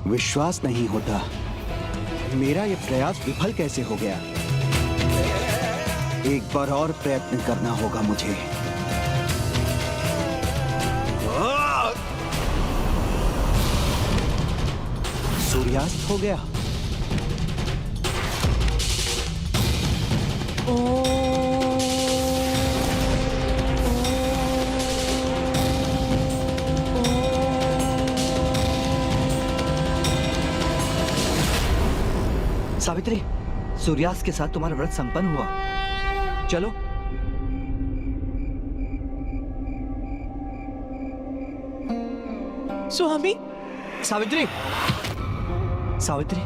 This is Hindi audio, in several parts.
विश्वास नहीं होता, मेरा ये प्रयास विफल कैसे हो गया। एक बार और प्रयत्न करना होगा मुझे। सूर्यास्त हो गया। सावित्री, सूर्यास्त के साथ तुम्हारा व्रत संपन्न हुआ। चलो। स्वामी। सावित्री, सावित्री,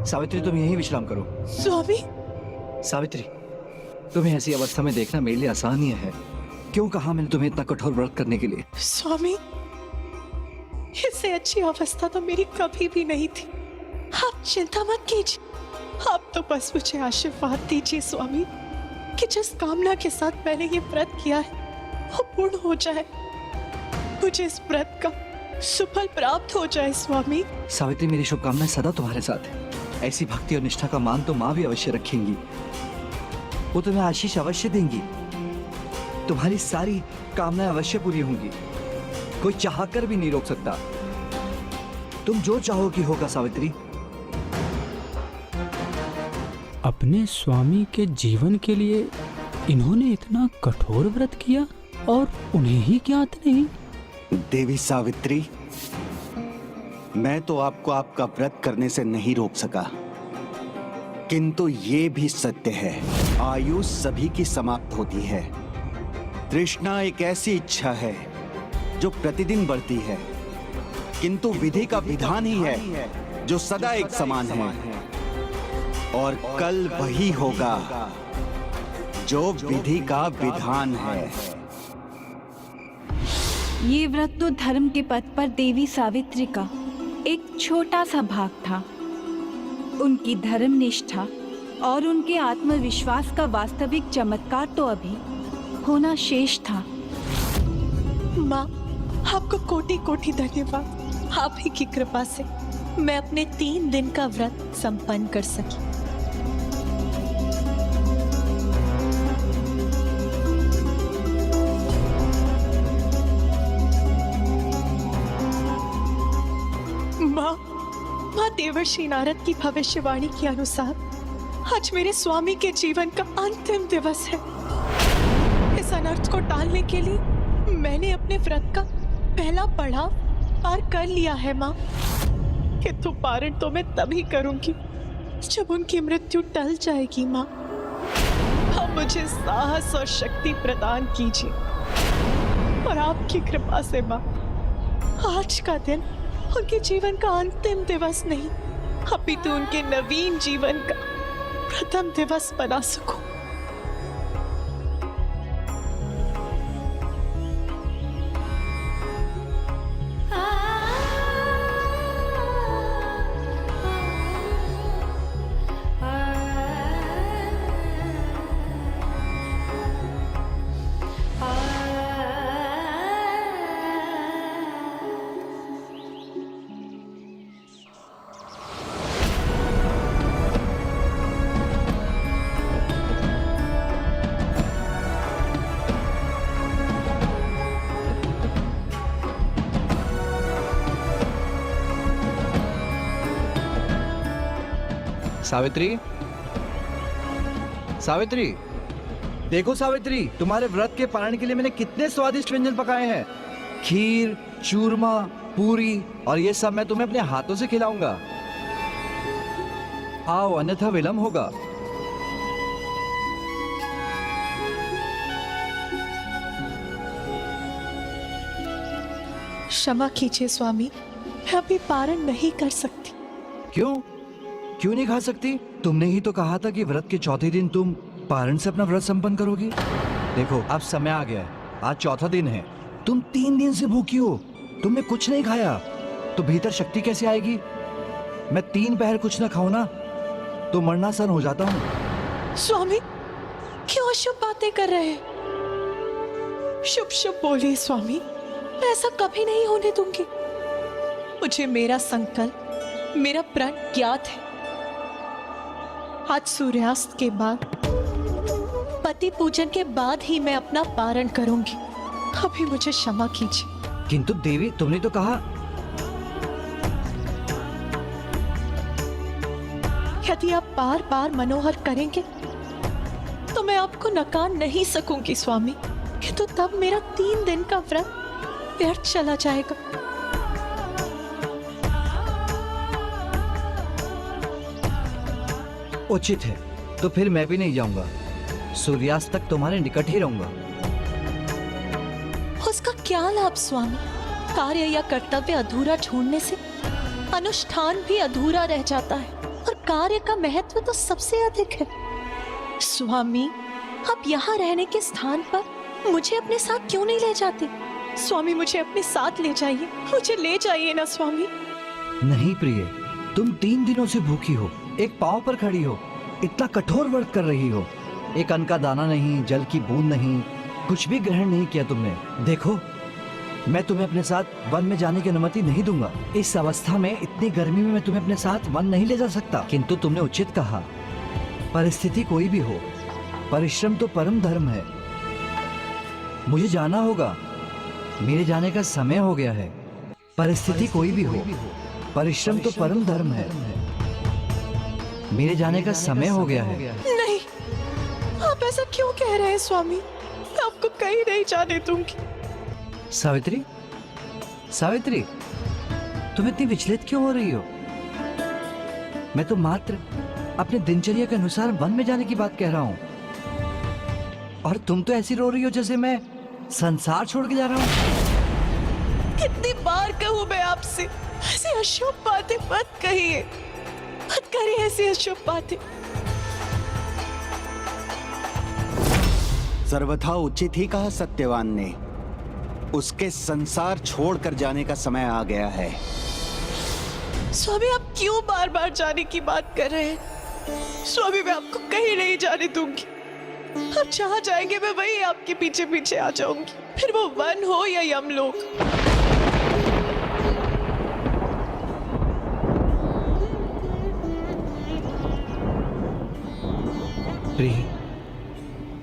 सावित्री, तुम यहीं विश्राम करो। स्वामी। सावित्री, तुम्हें ऐसी अवस्था में देखना मेरे लिए आसान ही है। क्यों कहा मैंने तुम्हें इतना कठोर व्रत करने के लिए? स्वामी, इससे अच्छी अवस्था तो मेरी कभी भी नहीं थी। आप चिंता मत कीजिए, आप तो बस मुझे आशीर्वाद दीजिए स्वामी कि जिस कामना के साथ मैंने ये व्रत किया है वो पूर्ण हो जाए, मुझे इस व्रत का सुफल प्राप्त हो जाए स्वामी। सावित्री, मेरी शुभकामनाएं सदा तुम्हारे साथ है। ऐसी भक्ति और निष्ठा का मान तो माँ भी अवश्य रखेंगी। वो तुम्हें आशीष अवश्य देंगी। तुम्हारी सारी कामनाएं अवश्य पूरी होंगी। कोई चाहकर भी नहीं रोक सकता। तुम जो चाहोगी होगा सावित्री। अपने स्वामी के जीवन के लिए इन्होंने इतना कठोर व्रत किया और उन्हें ही ज्ञात नहीं। देवी सावित्री, मैं तो आपको आपका व्रत करने से नहीं रोक सका, किंतु ये भी सत्य है, आयु सभी की समाप्त होती है। तृष्णा एक ऐसी इच्छा है जो प्रतिदिन बढ़ती है, किंतु विधि का विधान ही है जो सदा एक समान है। और कल वही होगा जो विधि का विधान है। ये व्रत तो धर्म के पथ पर देवी सावित्री का एक छोटा सा भाग था। उनकी धर्म निष्ठा और उनके आत्मविश्वास का वास्तविक चमत्कार तो अभी होना शेष था। माँ, आपको कोटि कोटि धन्यवाद। आप ही की कृपा से मैं अपने 3 दिन का व्रत संपन्न कर सकी। माँ, देवर्षि नारद की भविष्यवाणी के अनुसार आज मेरे स्वामी के जीवन का अंतिम दिवस है। इस अनर्थ को टालने के लिए मैंने अपने व्रत का पहला पड़ाव पार कर लिया है माँ। किंतु पारण तो मैं तभी करूंगी जब उनकी मृत्यु टल जाएगी। माँ, आप मुझे साहस और शक्ति प्रदान कीजिए और आपकी कृपा से माँ आज का दिन उनके जीवन का अंतिम दिवस नहीं, अपितु उनके नवीन जीवन का प्रथम दिवस बना सकूं। सावित्री, सावित्री, देखो सावित्री, तुम्हारे व्रत के पारण के लिए मैंने कितने स्वादिष्ट व्यंजन पकाए हैं। खीर, चूरमा, पूरी, और ये सब मैं तुम्हें अपने हाथों से खिलाऊंगा। आओ, अन्यथा विलंब होगा। क्षमा कीजिए स्वामी, मैं अभी पारण नहीं कर सकती। क्यों नहीं खा सकती? तुमने ही तो कहा था कि व्रत के चौथे दिन तुम पारण से अपना व्रत संपन्न करोगी। देखो, अब समय आ गया है, आज चौथा दिन है। तुम 3 दिन से भूखी हो, तुमने कुछ नहीं खाया, तो भीतर शक्ति कैसे आएगी? मैं 3 पहर कुछ ना खाऊं ना तो मरणासन हो जाता हूँ। स्वामी, क्यों अशुभ बातें कर रहे हैं? शुभ शुभ बोलिए स्वामी, मैं ऐसा कभी नहीं होने दूंगी। मुझे मेरा संकल्प, मेरा प्रण ज्ञात है। आज सूर्यास्त के बाद, पति पूजन के बाद ही मैं अपना पारण करूंगी। अभी मुझे क्षमा कीजिए। किंतु देवी, तुमने तो कहा। यदि आप बार बार मनोहर करेंगे तो मैं आपको नकार नहीं सकूंगी स्वामी, किंतु तब मेरा 3 दिन का व्रत व्यर्थ चला जाएगा। उचित है, तो फिर मैं भी नहीं जाऊंगा। सूर्यास्त तक तुम्हारे निकट ही रहूंगा। उसका क्या लाभ स्वामी? कार्य या कर्तव्य अधूरा छोड़ने से अनुष्ठान भी अधूरा रह जाता है, और कार्य का महत्व तो सबसे अधिक है। स्वामी, आप यहाँ रहने के स्थान पर मुझे अपने साथ क्यों नहीं ले जाते? स्वामी, मुझे अपने साथ ले जाइए, मुझे ले जाइए ना स्वामी। नहीं प्रिय, तुम 3 दिनों से भूखी हो, एक पांव पर खड़ी हो, इतना कठोर व्रत कर रही हो। एक अन्न का दाना नहीं, जल की बूंद नहीं, कुछ भी ग्रहण नहीं किया तुमने। देखो, मैं तुम्हें अपने साथ वन में जाने की अनुमति नहीं दूंगा। इस अवस्था में, इतनी गर्मी में मैं तुम्हें अपने साथ वन नहीं ले जा सकता। किंतु तुमने उचित कहा, परिस्थिति कोई भी हो, परिश्रम तो परम धर्म है। मुझे जाना होगा, मेरे जाने का समय हो गया है। परिस्थिति कोई भी हो, परिश्रम तो परम धर्म है। मेरे जाने का समय हो गया है। नहीं, आप ऐसा क्यों कह रहे हैं स्वामी? मैं आपको कहीं नहीं जाने दूंगी। सावित्री, सावित्री, तुम इतनी विचलित क्यों हो रही हो? मैं तो मात्र अपने दिनचर्या के अनुसार वन में जाने की बात कह रहा हूं, और तुम तो ऐसी रो रही हो जैसे मैं संसार छोड़ के जा रहा हूं। कितनी बार कहूं मैं आपसे, ऐसी अशुभ बातें मत कहिए, मत करिए ऐसी अशुभ बातें। सर्वथा उचित ही कहा सत्यवान ने। उसके संसार छोड़कर जाने का समय आ गया है। स्वामी, आप क्यों बार बार जाने की बात कर रहे हैं? स्वामी, मैं आपको कहीं नहीं जाने दूंगी। आप जहां जाएंगे मैं वहीं आपके पीछे पीछे आ जाऊंगी, फिर वो वन हो या यमलोक। प्रिय,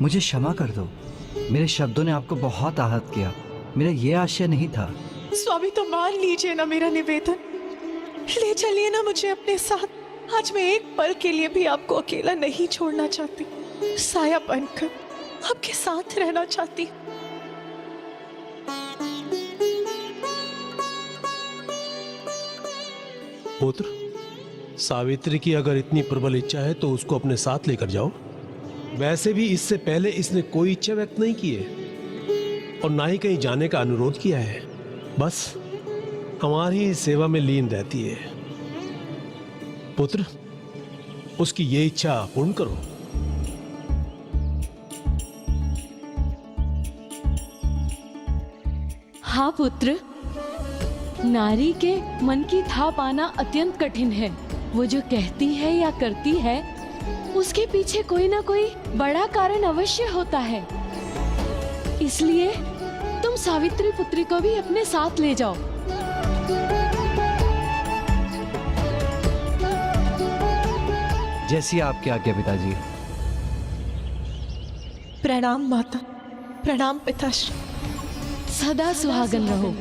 मुझे क्षमा कर दो। मेरे शब्दों ने आपको बहुत आहत किया। मेरा ये आशय नहीं था। स्वामी, तो मान लीजिए ना मेरा निवेदन, ले चलिए ना मुझे अपने साथ। आज मैं एक पल के लिए भी आपको अकेला नहीं छोड़ना चाहती, साया बनकर आपके साथ रहना चाहती। पुत्र, सावित्री की अगर इतनी प्रबल इच्छा है तो उसको अपने साथ लेकर जाओ। वैसे भी इससे पहले इसने कोई इच्छा व्यक्त नहीं की है और ना ही कहीं जाने का अनुरोध किया है। बस हमारी ही सेवा में लीन रहती है। पुत्र, उसकी ये इच्छा पूर्ण करो। हाँ पुत्र, नारी के मन की था पाना अत्यंत कठिन है। वो जो कहती है या करती है, उसके पीछे कोई ना कोई बड़ा कारण अवश्य होता है। इसलिए तुम सावित्री पुत्री को भी अपने साथ ले जाओ। जैसी आपकी आज्ञा पिताजी। प्रणाम माता, प्रणाम पिताश्री। सदा सुहागन रहो,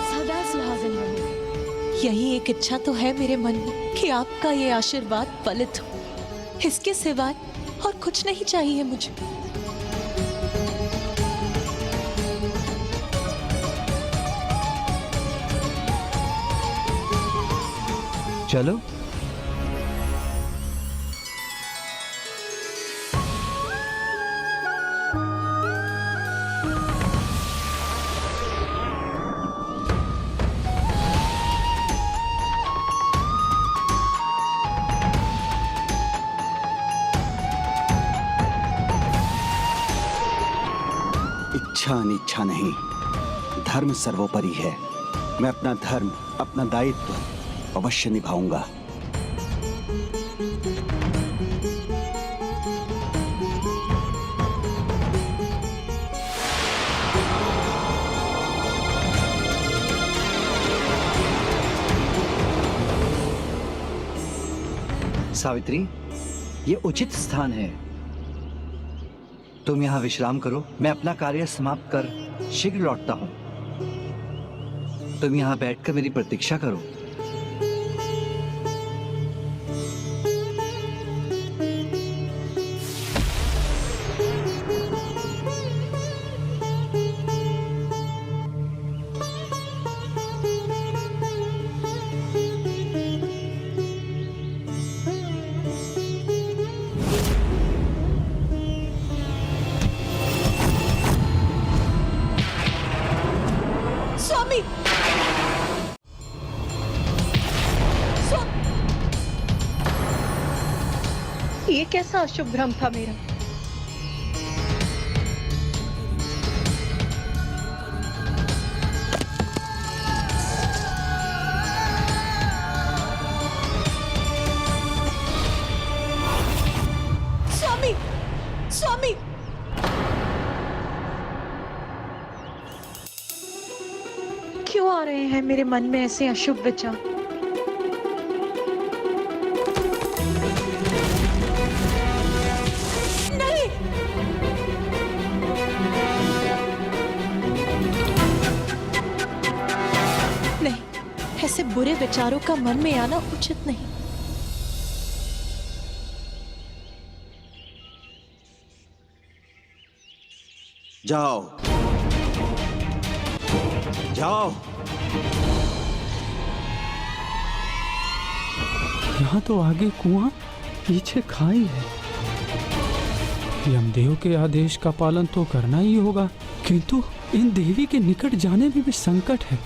सदा सुहागन रहो। यही एक इच्छा तो है मेरे मन में कि आपका ये आशीर्वाद फलित हो। इसके सिवाय और कुछ नहीं चाहिए मुझे। चलो। इच्छा अनिच्छा नहीं, धर्म सर्वोपरि है। मैं अपना धर्म, अपना दायित्व अवश्य निभाऊंगा। सावित्री, ये उचित स्थान है। तुम यहाँ विश्राम करो, मैं अपना कार्य समाप्त कर शीघ्र लौटता हूँ। तुम यहाँ बैठकर मेरी प्रतीक्षा करो। स्वामी, ये कैसा अशुभ भ्रम था मेरा। स्वामी, स्वामी, क्यों आ रहे हैं मेरे मन में ऐसे अशुभ विचार। नहीं, नहीं, ऐसे बुरे विचारों का मन में आना उचित नहीं। जाओ, जाओ। यहाँ तो आगे कुआं, पीछे खाई है। यमदेव के आदेश का पालन तो करना ही होगा, किंतु इन देवी के निकट जाने में भी संकट है।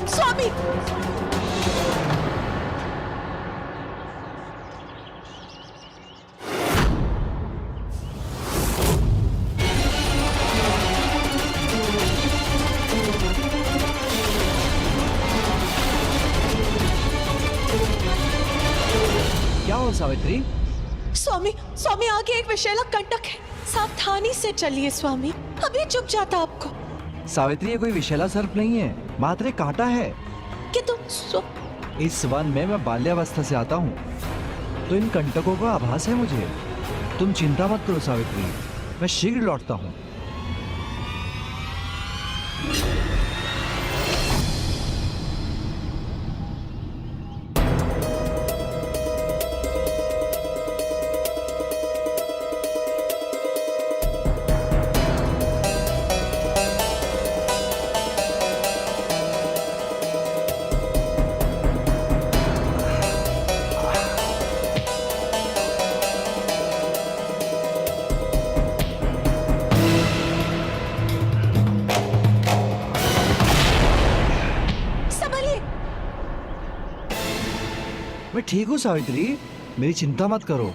स्वामी, क्या हो सावित्री? स्वामी, स्वामी, आगे एक विषैला कंटक है, सावधानी से चलिए स्वामी, अभी चुप जाता आपको। सावित्री, ये कोई विषैला सर्प नहीं है, मात्र एक कांटा है। किंतु इस वन में मैं बाल्यावस्था से आता हूँ, तो इन कंटकों का आभास है मुझे। तुम चिंता मत करो सावित्री, मैं शीघ्र लौटता हूँ। मैं ठीक हूँ सावित्री, मेरी चिंता मत करो।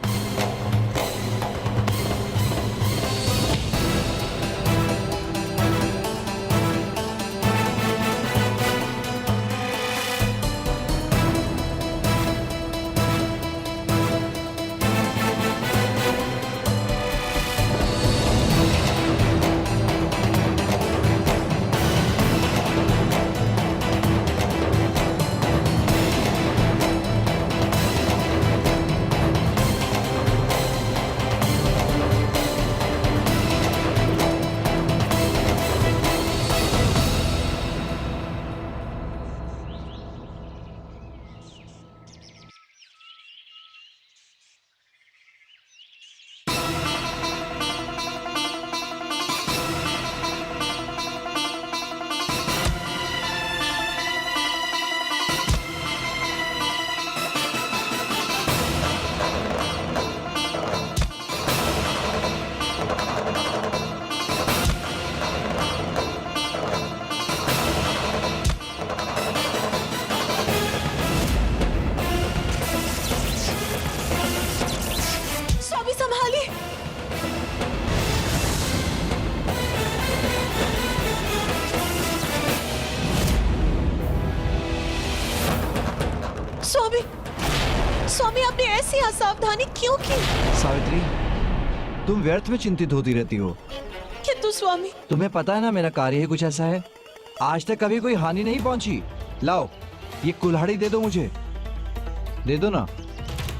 स्वामी, स्वामी आपने ऐसी असावधानी क्यों की? सावित्री, तुम व्यर्थ में चिंतित होती रहती हो। किंतु स्वामी, तुम्हें पता है ना मेरा कार्य ही कुछ ऐसा है। आज तक कभी कोई हानि नहीं पहुंची। लाओ, ये कुल्हाड़ी दे दो मुझे, दे दो ना।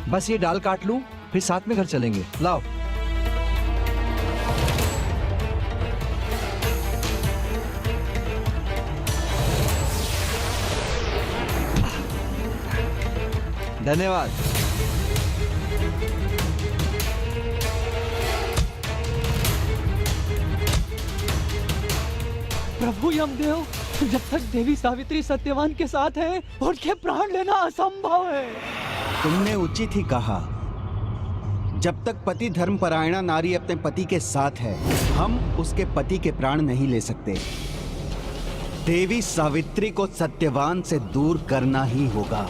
बस ये डाल काट लूं, फिर साथ में घर चलेंगे। लाओ। धन्यवाद। प्रभु यमदेव, जब तक देवी सावित्री सत्यवान के साथ है, उनके प्राण लेना असंभव है। तुमने उचित ही कहा। जब तक पति धर्मपरायणा नारी अपने पति के साथ है, हम उसके पति के प्राण नहीं ले सकते। देवी सावित्री को सत्यवान से दूर करना ही होगा।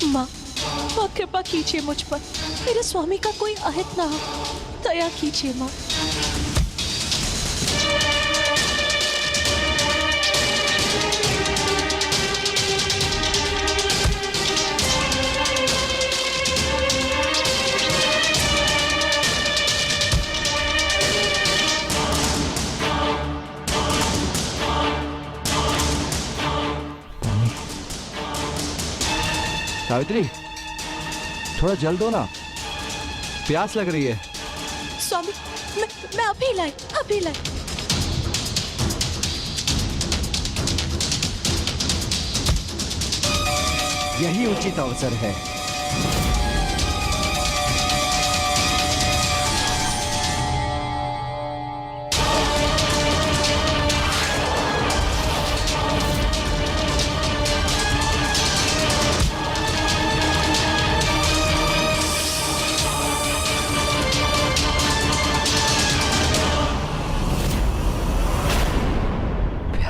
माँ, माँ कृपा कीजिए मुझ पर। मेरे स्वामी का कोई अहित ना हो, दया कीजिए माँ। सावित्री, थोड़ा जल दो ना, प्यास लग रही है। स्वामी, मैं अभी लाई, अभी लाई। यही उचित अवसर है।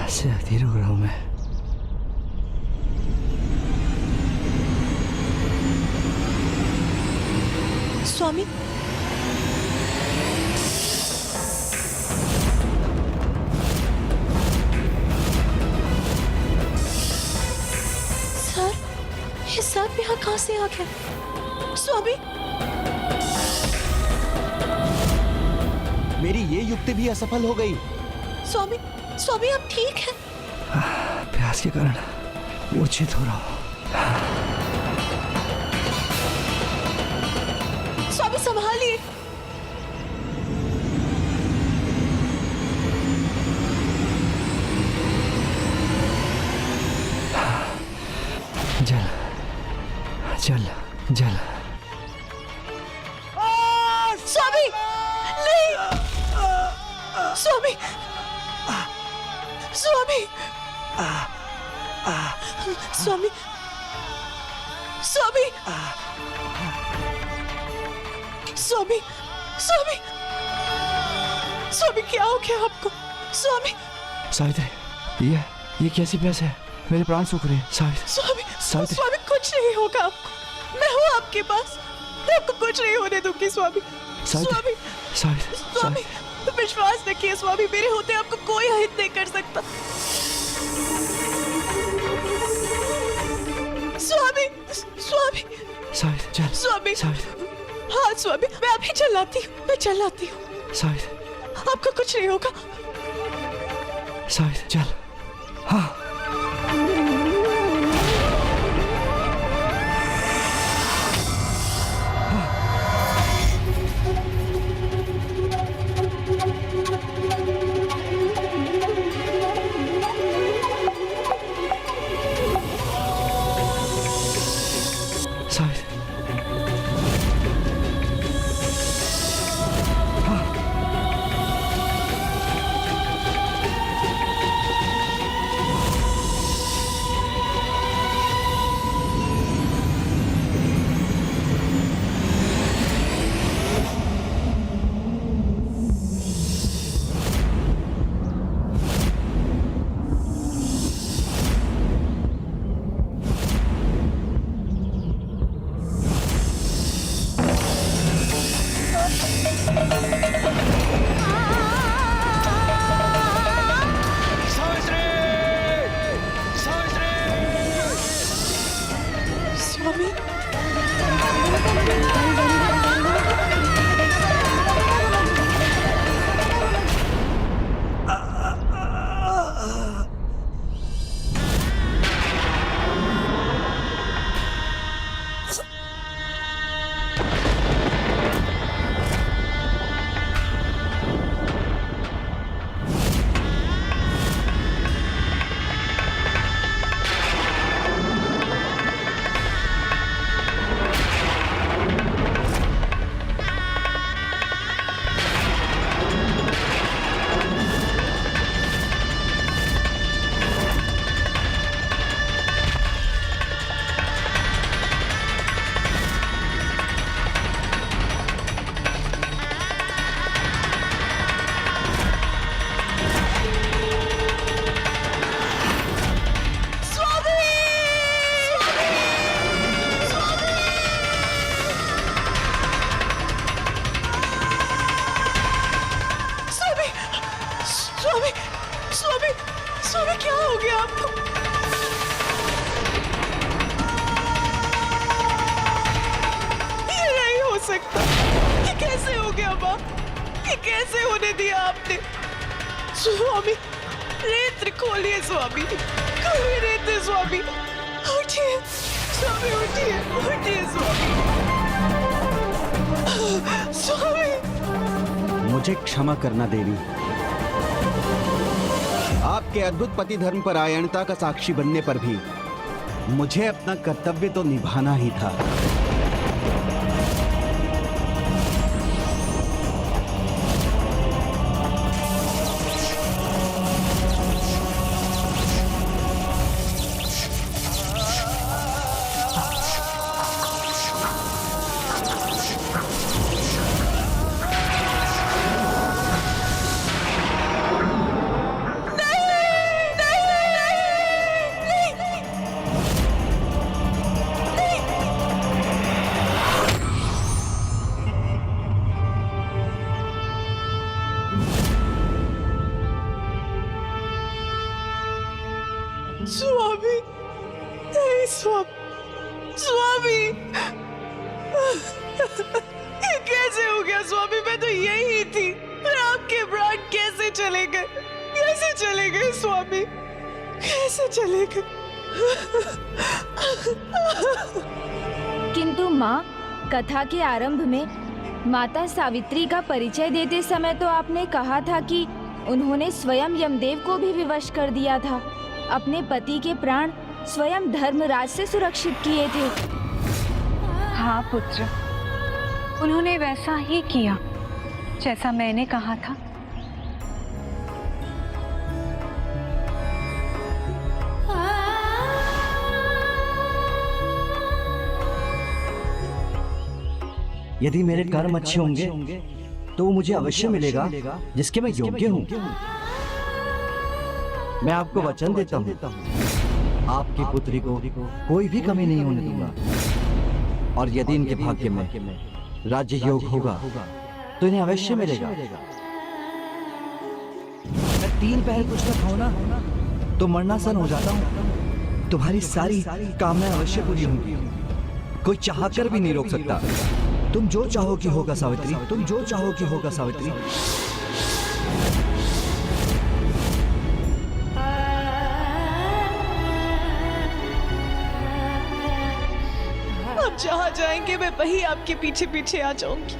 से अधीर हो रहा हूं मैं। स्वामी, सर, ये सब यहाँ कहाँ से आ गया? स्वामी, मेरी ये युक्ति भी असफल हो गई। स्वामी, स्वामी आप ठीक हैं? प्यास के कारण मूर्छित हो रहा हूं। स्वामी संभालिए। जल, जल, जल। स्वामी, नहीं, स्वामी, स्वामी, स्वामी, स्वामी, स्वामी, स्वामी, स्वामी, क्या हो गया आपको? स्वामी, सावित्री, ये कैसी प्यास है? मेरे प्राण सूख रहे हैं। सावित्री, स्वामी, सावित्री। स्वामी, कुछ नहीं होगा आपको। मैं हूँ आपके पास, मैं आपको कुछ नहीं होने दूंगी। स्वामी, स्वामी, सावित्री, स्वामी, विश्वास रखिए स्वामी, मेरे होते आपको कोई अहित नहीं कर सकता। स्वामी, स्वामी, सावित्री, चल। स्वामी, सावित्री, हाँ स्वामी, मैं अभी चलाती हूँ, मैं चलाती हूँ। सावित्री, आपको कुछ नहीं होगा। सावित्री, चल। हाँ। माँ, ये कैसे होने दिया आपने? स्वामी, नेत्र खोलिए स्वामी, खोलिए नेत्र स्वामी, उठिए स्वामी, उठिए, उठिए स्वामी, स्वामी। मुझे क्षमा करना देवी। आपके अद्भुत पति धर्म परायणता का साक्षी बनने पर भी मुझे अपना कर्तव्य तो निभाना ही था। स्वामी, नहीं स्वामी, ये कैसे हो गया स्वामी? मैं तो यही थी, पर आपके प्राण कैसे चले गए? कैसे चले गए स्वामी? कैसे चले गए? किंतु माँ, कथा के आरंभ में माता सावित्री का परिचय देते समय तो आपने कहा था कि उन्होंने स्वयं यमदेव को भी विवश कर दिया था। अपने पति के प्राण स्वयं धर्मराज से सुरक्षित किए थे। हाँ पुत्र, उन्होंने वैसा ही किया जैसा मैंने कहा था। यदि मेरे कर्म अच्छे होंगे तो वो मुझे अवश्य मिलेगा जिसके मैं योग्य हूँ। मैं आपको वचन देता हूँ, आपकी पुत्री को कोई भी कमी नहीं होने दूंगा। और यदि इनके भाग्य में राज्य योग होगा तो इन्हें अवश्य मिलेगा। मैं 3 पहर कुछ न खाऊं ना तो मरणासन हो जाता हूँ। तुम्हारी सारी कामनाएं अवश्य पूरी होंगी, कोई चाह कर भी नहीं रोक सकता। तुम जो चाहो कि होगा सावित्री, तुम जो चाहो कि होगा सावित्री। आप जहाँ जाएंगे मैं वही आपके पीछे पीछे आ जाऊंगी।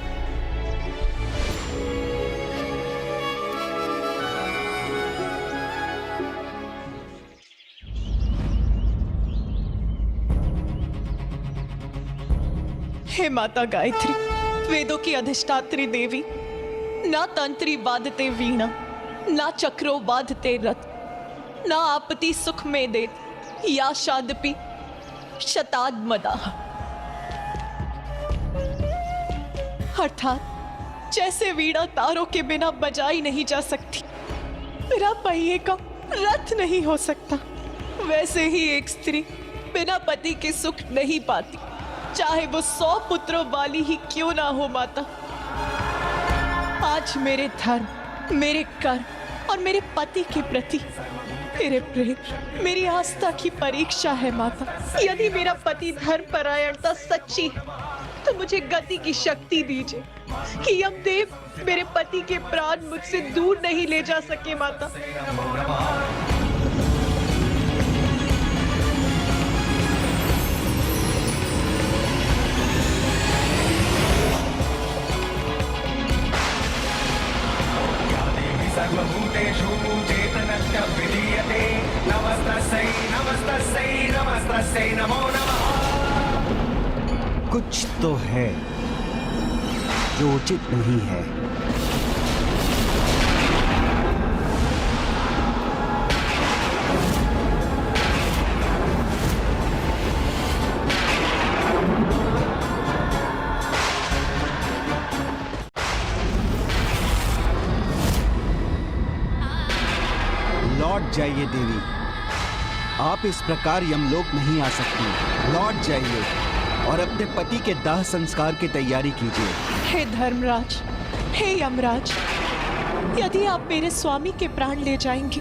हे माता गायत्री, वेदों की अधिष्ठात्री देवी, ना तंत्री वादते वीणा, ना चक्रो वादते रथ, ना आपति सुख में दे, या शादपि शताद्मदाः। अर्थात जैसे वीणा तारों के बिना बजाई नहीं जा सकती, बिना पहिए का रथ नहीं हो सकता, वैसे ही एक स्त्री बिना पति के सुख नहीं पाती, चाहे वो 100 पुत्रों वाली ही क्यों ना हो माता। आज मेरे धर्म, मेरे कर्म और मेरे पति के प्रति मेरे प्रेम, मेरी आस्था की परीक्षा है माता। यदि मेरा पति धर्म परायणता सच्ची है तो मुझे गति की शक्ति दीजिए कि यमदेव मेरे पति के प्राण मुझसे दूर नहीं ले जा सके माता। सर्वभूतेषु चेतनस्य विधीयते, नमस्तस्यै नमस्तस्यै नमस्तस्यै नमो नमः। कुछ तो है जो उचित नहीं है। लौट जाइए देवी, आप इस प्रकार यमलोक नहीं आ सकती। लौट जाइए और अपने पति के दाह संस्कार की तैयारी कीजिए। हे धर्मराज, हे यमराज, यदि आप मेरे स्वामी के प्राण ले जाएंगे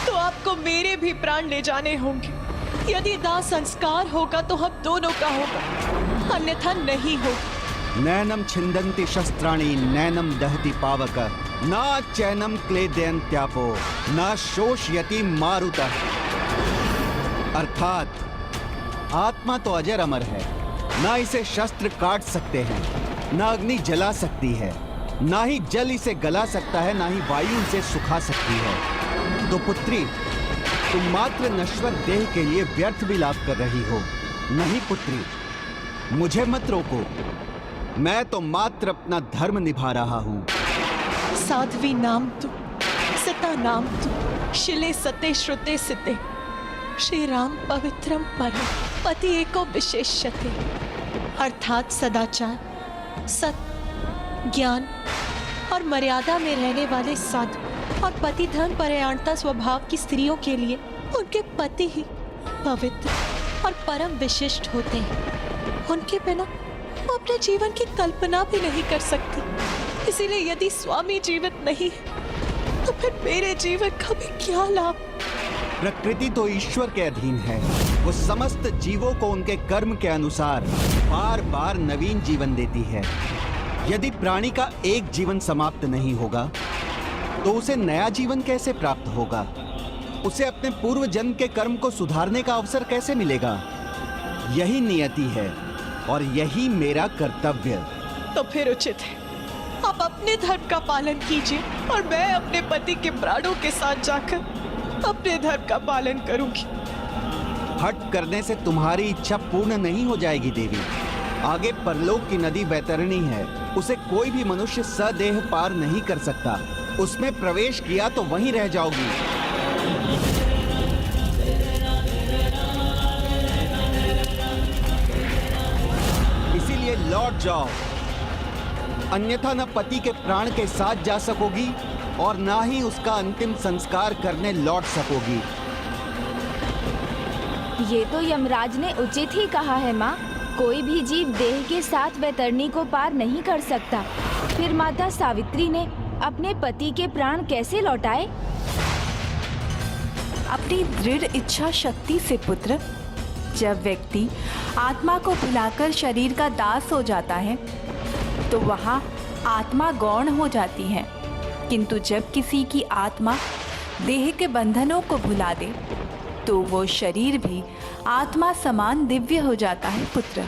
तो आपको मेरे भी प्राण ले जाने होंगे। यदि दाह संस्कार होगा तो हम दोनों का होगा, अन्यथा नहीं होगा। नैनम छिंदन्ति शस्त्राणि नैनम दहति पावक ना चैनम क्लेदयन्त्यापो ना शोषयति मारुतः। अर्थात आत्मा तो अजर अमर है, ना इसे शस्त्र काट सकते हैं, ना अग्नि जला सकती है, ना ही जल इसे गला सकता है, ना ही वायु इसे सुखा सकती है। तो पुत्री, तुम मात्र नश्वर देह के लिए व्यर्थ विलाप कर रही हो। नहीं पुत्री, मुझे मत रोको, मैं तो मात्र अपना धर्म निभा रहा हूं। साध्वी नाम तु सता नाम तु शिले सते श्रुते सिते श्री राम पवित्रम परम पति एको विशेष्यते। अर्थात सदाचार, सत, ज्ञान और मर्यादा में रहने वाले साधु और पति धर्म परायणता स्वभाव की स्त्रियों के लिए उनके पति ही पवित्र और परम विशिष्ट होते हैं। उनके बिना वो अपने जीवन की कल्पना भी नहीं कर सकती। इसीलिए यदि स्वामी जीवित नहीं है तो फिर मेरे जीवन का भी क्या लाभ। प्रकृति तो ईश्वर के अधीन है, वो समस्त जीवों को उनके कर्म के अनुसार बार बार नवीन जीवन देती है। यदि प्राणी का एक जीवन समाप्त नहीं होगा तो उसे नया जीवन कैसे प्राप्त होगा? उसे अपने पूर्व जन्म के कर्म को सुधारने का अवसर कैसे मिलेगा? यही नियति है और यही मेरा कर्तव्य। तो फिर उचित है आप अपने धर्म का पालन कीजिए और मैं अपने पति के प्राणों के साथ जाकर अपने धर्म का पालन करूंगी। हट करने से तुम्हारी इच्छा पूर्ण नहीं हो जाएगी देवी। आगे परलोक की नदी बैतरणी है, उसे कोई भी मनुष्य सदेह पार नहीं कर सकता। उसमें प्रवेश किया तो वहीं रह जाओगी। इसीलिए लौट जाओ, अन्यथा न पति के प्राण के साथ जा सकोगी और ना ही उसका अंतिम संस्कार करने लौट सकोगी। ये तो यमराज ने उचित ही कहा है माँ। कोई भी जीव देह के साथ बैतरणी को पार नहीं कर सकता। फिर माता सावित्री ने अपने पति के प्राण कैसे लौटाए? अपनी दृढ़ इच्छा शक्ति से पुत्र। जब व्यक्ति आत्मा को भुलाकर शरीर का दास हो जाता है तो वहाँ आत्मा गौण हो जाती है, किंतु जब किसी की आत्मा देह के बंधनों को भुला दे तो वो शरीर भी आत्मा समान दिव्य हो जाता है पुत्र।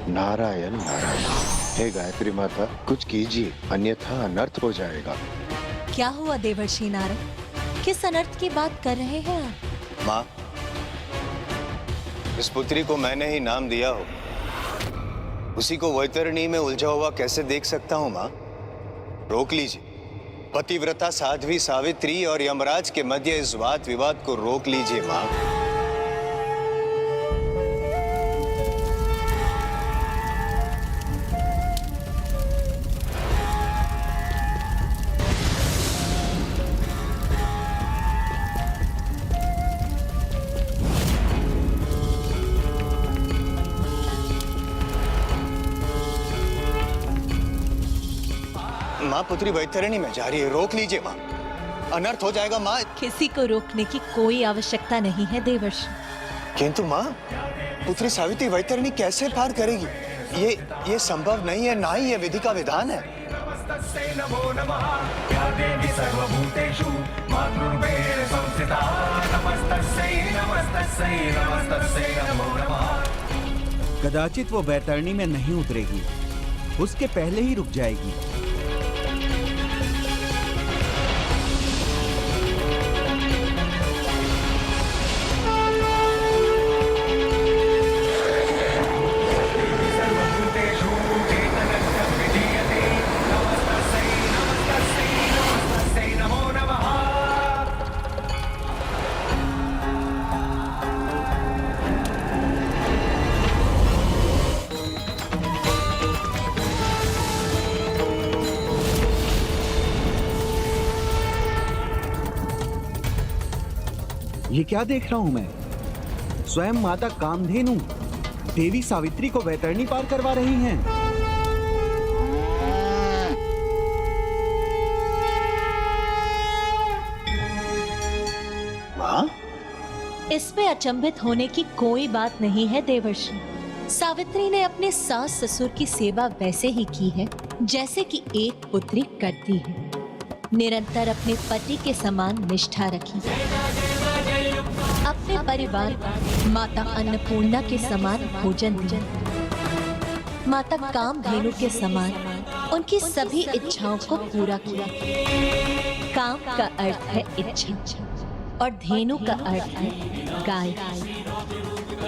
नारायण नारायण। हे गायत्री माता, कुछ कीजिए अन्यथा अनर्थ हो जाएगा। क्या हुआ देवर्षि नारद, किस अनर्थ की बात कर रहे हैं आप? माँ, इस पुत्री को मैंने ही नाम दिया हो, उसी को वैतरणी में उलझा हुआ कैसे देख सकता हूँ माँ? रोक लीजिए। पतिव्रता साध्वी सावित्री और यमराज के मध्य इस वाद विवाद को रोक लीजिए माँ। माँ, पुत्री वैतरणी में जा रही है, रोक लीजिए माँ, अनर्थ हो जाएगा माँ। किसी को रोकने की कोई आवश्यकता नहीं है देवर्षि। किंतु माँ, पुत्री सावित्री वैतरणी कैसे पार करेगी? ये संभव नहीं है, ना ही ये विधि का विधान है। नमस्तस्यै नमो नमः या देवी सर्वभूतेषु मातृरूपेण संस्थिता। नमस्तस्यै नमस्तस्यै नमस्तस्यै नमो नमः। कदाचित वो बैतरणी में नहीं उतरेगी, उसके पहले ही रुक जाएगी। ये क्या देख रहा हूं मैं? स्वयं माता कामधेनु देवी सावित्री को बैतरणी पार करवा रही हैं। माँ, इसमें अचंभित होने की कोई बात नहीं है देवर्षि। सावित्री ने अपने सास ससुर की सेवा वैसे ही की है जैसे कि एक पुत्री करती है। निरंतर अपने पति के समान निष्ठा रखी, अपने परिवार को माता अन्नपूर्णा के समान भोजन दिया, माता कामधेनु के समान उनकी सभी इच्छाओं को पूरा किया। काम का अर्थ है इच्छा और धेनु का अर्थ है गाय।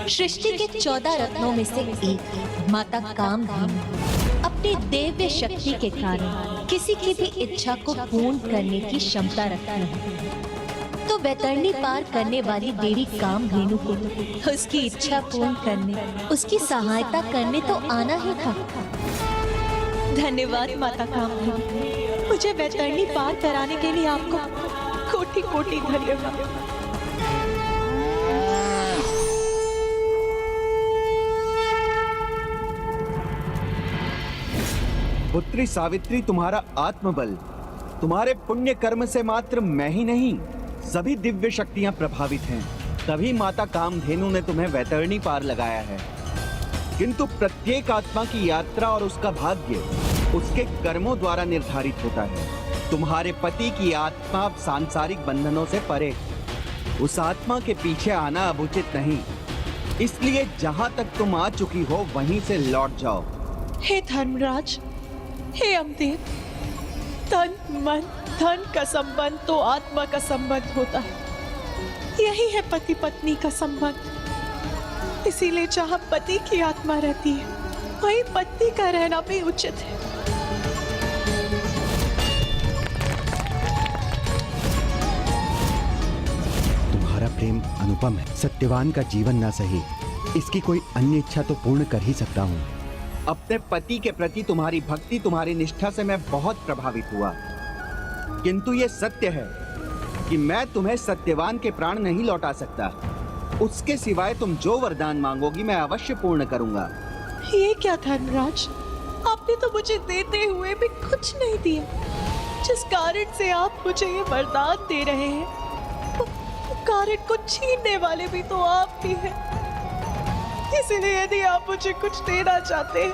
सृष्टि के 14 रत्नों में से एक माता कामधेनु अपनी दिव्य शक्ति के कारण किसी की भी इच्छा को पूर्ण करने की क्षमता रखती है। तो वैतरणी पार करने वाली देवी कामधेनु को उसकी इच्छा पूर्ण करने, उसकी सहायता करने तो आना ही था। धन्यवाद माता कामधेनु, मुझे वैतरणी पार कराने के लिए आपको कोटि कोटि धन्यवाद। पुत्री सावित्री, तुम्हारा आत्मबल, तुम्हारे पुण्य कर्म से मात्र मैं ही नहीं, सभी दिव्य शक्तियां प्रभावित हैं। तभी माता कामधेनु ने तुम्हें वैतरणी पार लगाया है। किंतु प्रत्येक आत्मा की यात्रा और उसका भाग्य उसके कर्मों द्वारा निर्धारित होता है। तुम्हारे पति की आत्मा सांसारिक बंधनों से परे, उस आत्मा के पीछे आना अब उचित नहीं। इसलिए जहां तक तुम आ चुकी हो वहीं से लौट जाओ। हे धर्मराज, हे यमदेव, तन मन धन का संबंध तो आत्मा का संबंध होता है। यही है पति पत्नी का संबंध। इसीलिए जहाँ पति की आत्मा रहती है वहीं पत्नी का रहना भी उचित है। तुम्हारा प्रेम अनुपम है। सत्यवान का जीवन ना सही, इसकी कोई अन्य इच्छा तो पूर्ण कर ही सकता हूँ। अपने पति के प्रति तुम्हारी भक्ति, तुम्हारी निष्ठा से मैं बहुत प्रभावित हुआ। किंतु ये सत्य है कि मैं तुम्हें सत्यवान के प्राण नहीं लौटा सकता। उसके सिवाय तुम जो वरदान मांगोगी मैं अवश्य पूर्ण करूंगा। ये क्या धर्मराज, आपने तो मुझे देते हुए भी कुछ नहीं दिया। जिस कारण से आप मुझे ये वरदान दे रहे हैं, कारण को छीनने वाले भी तो आप ही हैं। इसलिए यदि आप मुझे कुछ देना चाहते हैं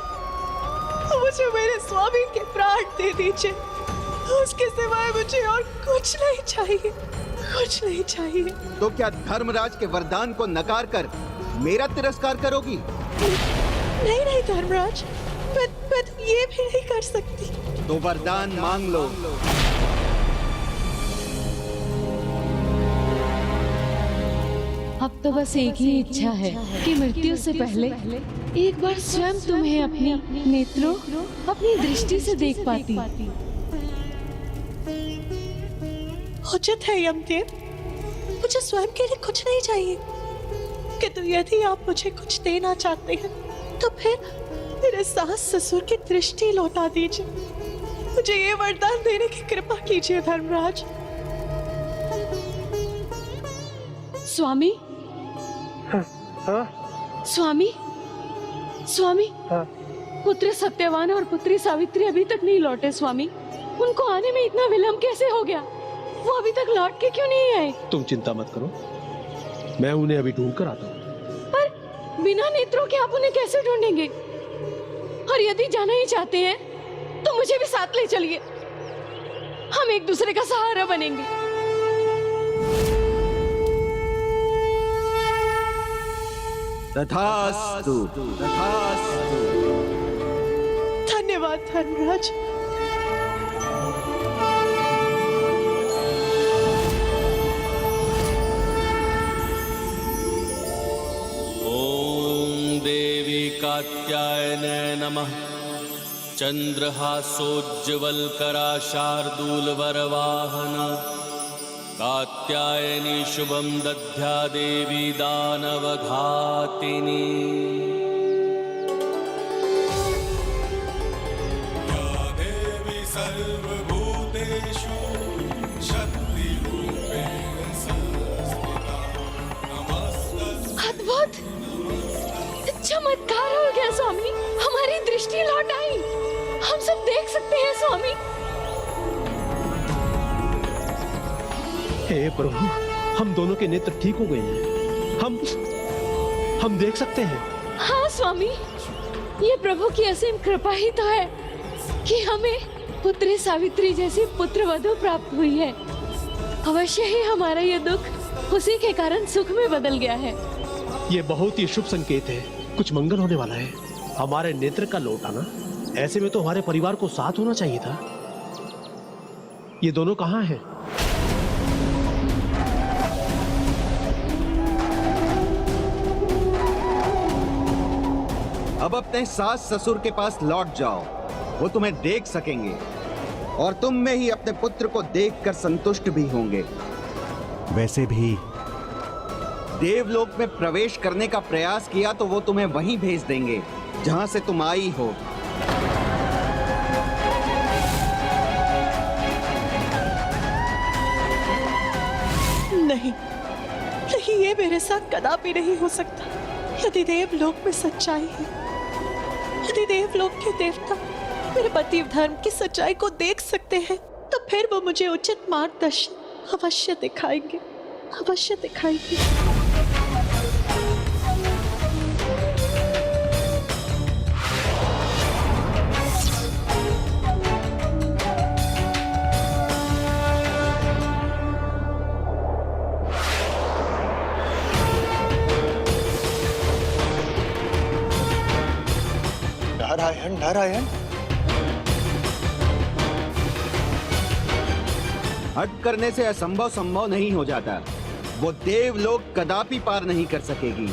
तो मुझे मेरे स्वामी के प्राण दे दीजिए। उसके सिवाय मुझे और कुछ नहीं चाहिए, कुछ नहीं चाहिए। तो क्या धर्मराज के वरदान को नकार कर मेरा तिरस्कार करोगी? नहीं नहीं धर्मराज, मैं तो ये भी नहीं कर सकती। तो वरदान मांग लो। अब तो बस एक ही इच्छा है कि मृत्यु से पहले एक बार स्वयं तुम्हें अपनी नेत्रों, अपनी दृष्टि से देख पाती। उचित है यमदेव, मुझे स्वयं के लिए कुछ नहीं चाहिए। किंतु यदि आप मुझे कुछ देना चाहते हैं तो फिर मेरे सास ससुर की दृष्टि लौटा दीजिए। मुझे ये वरदान देने की कृपा कीजिए धर्मराज। स्वामी, स्वामी, स्वामी, पुत्र सत्यवान और पुत्री सावित्री अभी तक नहीं लौटे स्वामी। उनको आने में इतना विलंब कैसे हो गया? वो अभी तक लौट के क्यों नहीं आए? तुम चिंता मत करो, मैं उन्हें अभी ढूंढ कर आता हूँ। पर बिना नेत्रों के आप उन्हें कैसे ढूंढेंगे? और यदि जाना ही चाहते हैं तो मुझे भी साथ ले चलिए, हम एक दूसरे का सहारा बनेंगे। तथास्तु, तथास्तु। धन्यवाद धर्मराज। ओम देवी कात्यायने नमः। चंद्रहासोज्ज्वलकरा शार्दूलवरवाहन कात्यायनी शुभं दध्या देवी दानवघातिनी। या देवी सर्वभूतेषु शक्तिरूपेण संस्थिता नमस्तस्यै। अद्भुत चमत्कार हो गया स्वामी, हमारी दृष्टि लौट आई। हम सब देख सकते हैं स्वामी। हे प्रभु, हम दोनों के नेत्र ठीक हो गए हैं। हम देख सकते हैं। हाँ स्वामी, ये प्रभु की असीम कृपा ही तो है कि हमें पुत्री सावित्री जैसी पुत्र वधू प्राप्त हुई है। अवश्य ही हमारा ये दुख उसी के कारण सुख में बदल गया है। ये बहुत ही शुभ संकेत है, कुछ मंगल होने वाला है। हमारे नेत्र का लौटाना, ऐसे में तो हमारे परिवार को साथ होना चाहिए था। ये दोनों कहाँ हैं? अब अपने सास ससुर के पास लौट जाओ, वो तुम्हें देख सकेंगे और तुम में ही अपने पुत्र को देखकर संतुष्ट भी होंगे। वैसे भी देवलोक में प्रवेश करने का प्रयास किया तो वो तुम्हें वहीं भेज देंगे जहां से तुम आई हो। नहीं नहीं, ये मेरे साथ कदापि नहीं हो सकता। यदि देवलोक में सच्चाई है, यदि देवलोक के देवता मेरे पति धर्म की सच्चाई को देख सकते हैं, तो फिर वो मुझे उचित मार्गदर्शन अवश्य दिखाएंगे, अवश्य दिखाएंगे। नारायण नारायण। हट करने से असंभव संभव नहीं हो जाता। वो देवलोक कदापि पार नहीं कर सकेगी।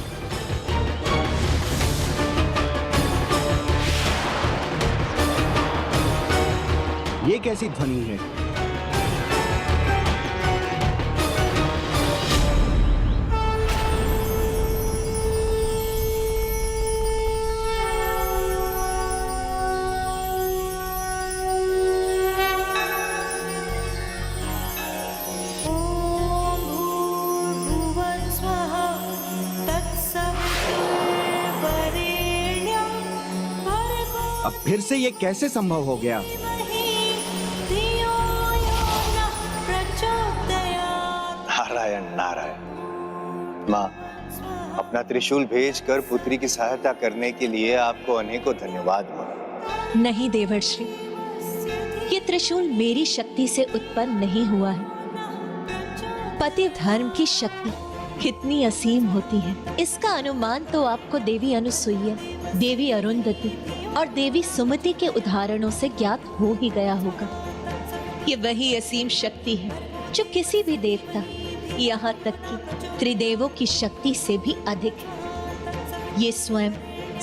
ये कैसी ध्वनि है? अब फिर से ये कैसे संभव हो गया? नारायण नारायण। माँ, अपना त्रिशूल भेजकर पुत्री की सहायता करने के लिए आपको अनेकों धन्यवाद माँ। नहीं देवर्षि, ये त्रिशूल मेरी शक्ति से उत्पन्न नहीं हुआ है। पति धर्म की शक्ति कितनी असीम होती है, इसका अनुमान तो आपको देवी अनुसुईया, देवी अरुंधति और देवी सुमति के उदाहरणों से ज्ञात हो ही गया होगा। ये वही असीम शक्ति है जो किसी भी देवता, यहाँ तक कि त्रिदेवों की शक्ति से भी अधिक है। ये स्वयं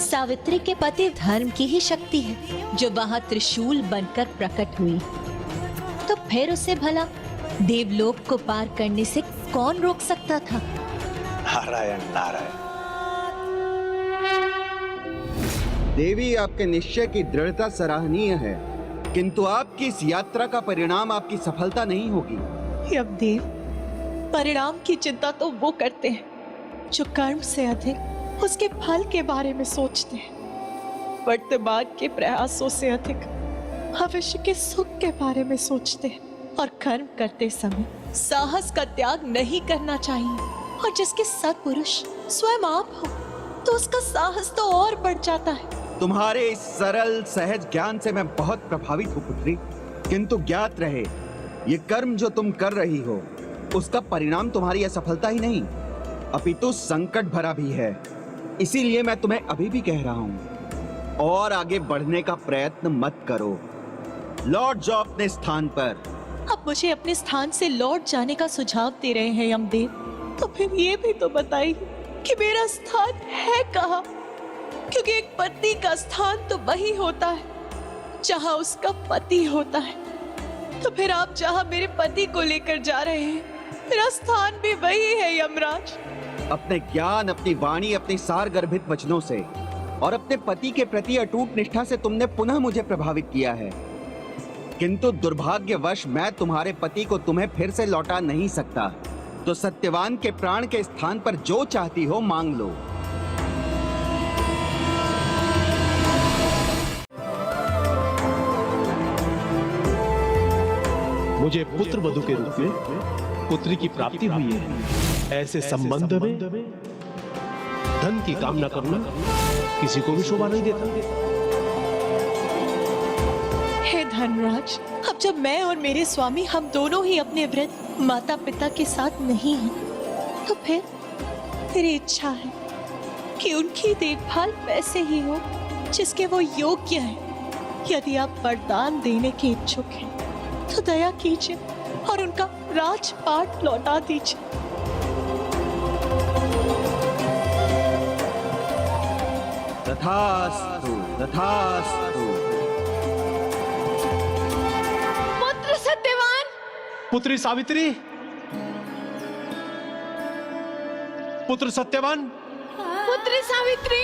सावित्री के पति धर्म की ही शक्ति है जो वहां त्रिशूल बनकर प्रकट हुई। तो फिर उसे भला देवलोक को पार करने से कौन रोक सकता था? नारायण नारायण। देवी, आपके निश्चय की दृढ़ता सराहनीय है, किंतु आपकी इस यात्रा का परिणाम आपकी सफलता नहीं होगी। यमदेव, परिणाम की चिंता तो वो करते हैं जो कर्म से अधिक उसके फल के बारे में सोचते हैं। वर्तमान के प्रयासों से अधिक भविष्य के सुख के बारे में सोचते हैं। और कर्म करते समय साहस का त्याग नहीं करना चाहिए। और जिसके सत्पुरुष स्वयं आप हो तो उसका साहस तो और बढ़ जाता है। तुम्हारे इस सरल सहज ज्ञान से मैं बहुत प्रभावित हूँ पुत्री, किंतु ज्ञात रहे, ये कर्म जो तुम कर रही हो उसका परिणाम तुम्हारी असफलता ही नहीं अपितु संकट भरा भी है। इसीलिए मैं तुम्हें अभी भी कह रहा हूँ, और आगे बढ़ने का प्रयत्न मत करो। लौट जाओ अपने स्थान पर। अब मुझे अपने स्थान से लौट जाने का सुझाव दे रहे हैं यमदेव, तो फिर ये भी तो बताइए कि मेरा स्थान है कहाँ? क्योंकि एक पति का स्थान तो वही होता है जहाँ उसका पति होता है। तो फिर आप जहाँ मेरे पति को लेकर जा रहे हैं, मेरा स्थान भी वही है यमराज। अपने ज्ञान, अपनी वाणी, अपने सार गर्भित वचनों से और अपने पति के प्रति अटूट निष्ठा से तुमने पुनः मुझे प्रभावित किया है, किंतु दुर्भाग्यवश मैं तुम्हारे पति को तुम्हें फिर से लौटा नहीं सकता। तो सत्यवान के प्राण के स्थान पर जो चाहती हो मांग लो। मुझे पुत्र वधू के रूप में पुत्री की प्राप्ति हुई है। ऐसे संबंध में धन की कामना करना किसी को भी शोभा नहीं देता। हे धर्मराज, अब जब मैं और मेरे स्वामी हम दोनों ही अपने वृद्ध माता पिता के साथ नहीं हैं, तो फिर मेरी इच्छा है कि उनकी देखभाल वैसे ही हो जिसके वो योग्य हैं। यदि आप वरदान देने के इच्छुक हैं, तो दया कीजिए और उनका राजपाट लौटा दीजिए। तथास्तु, तथास्तु। पुत्र सत्यवान, पुत्री सावित्री, पुत्र सत्यवान, पुत्री सावित्री।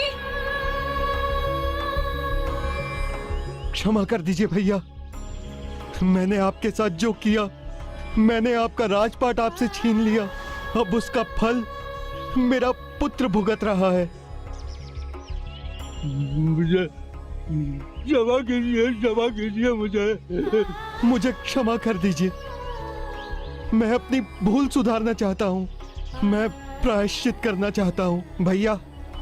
क्षमा कर दीजिए भैया, मैंने आपके साथ जो किया, मैंने आपका राजपाट आपसे छीन लिया। अब उसका फल मेरा पुत्र भुगत रहा है। मुझे क्षमा कीजिए मुझे क्षमा कर दीजिए। मैं अपनी भूल सुधारना चाहता हूँ, मैं प्रायश्चित करना चाहता हूँ। भैया,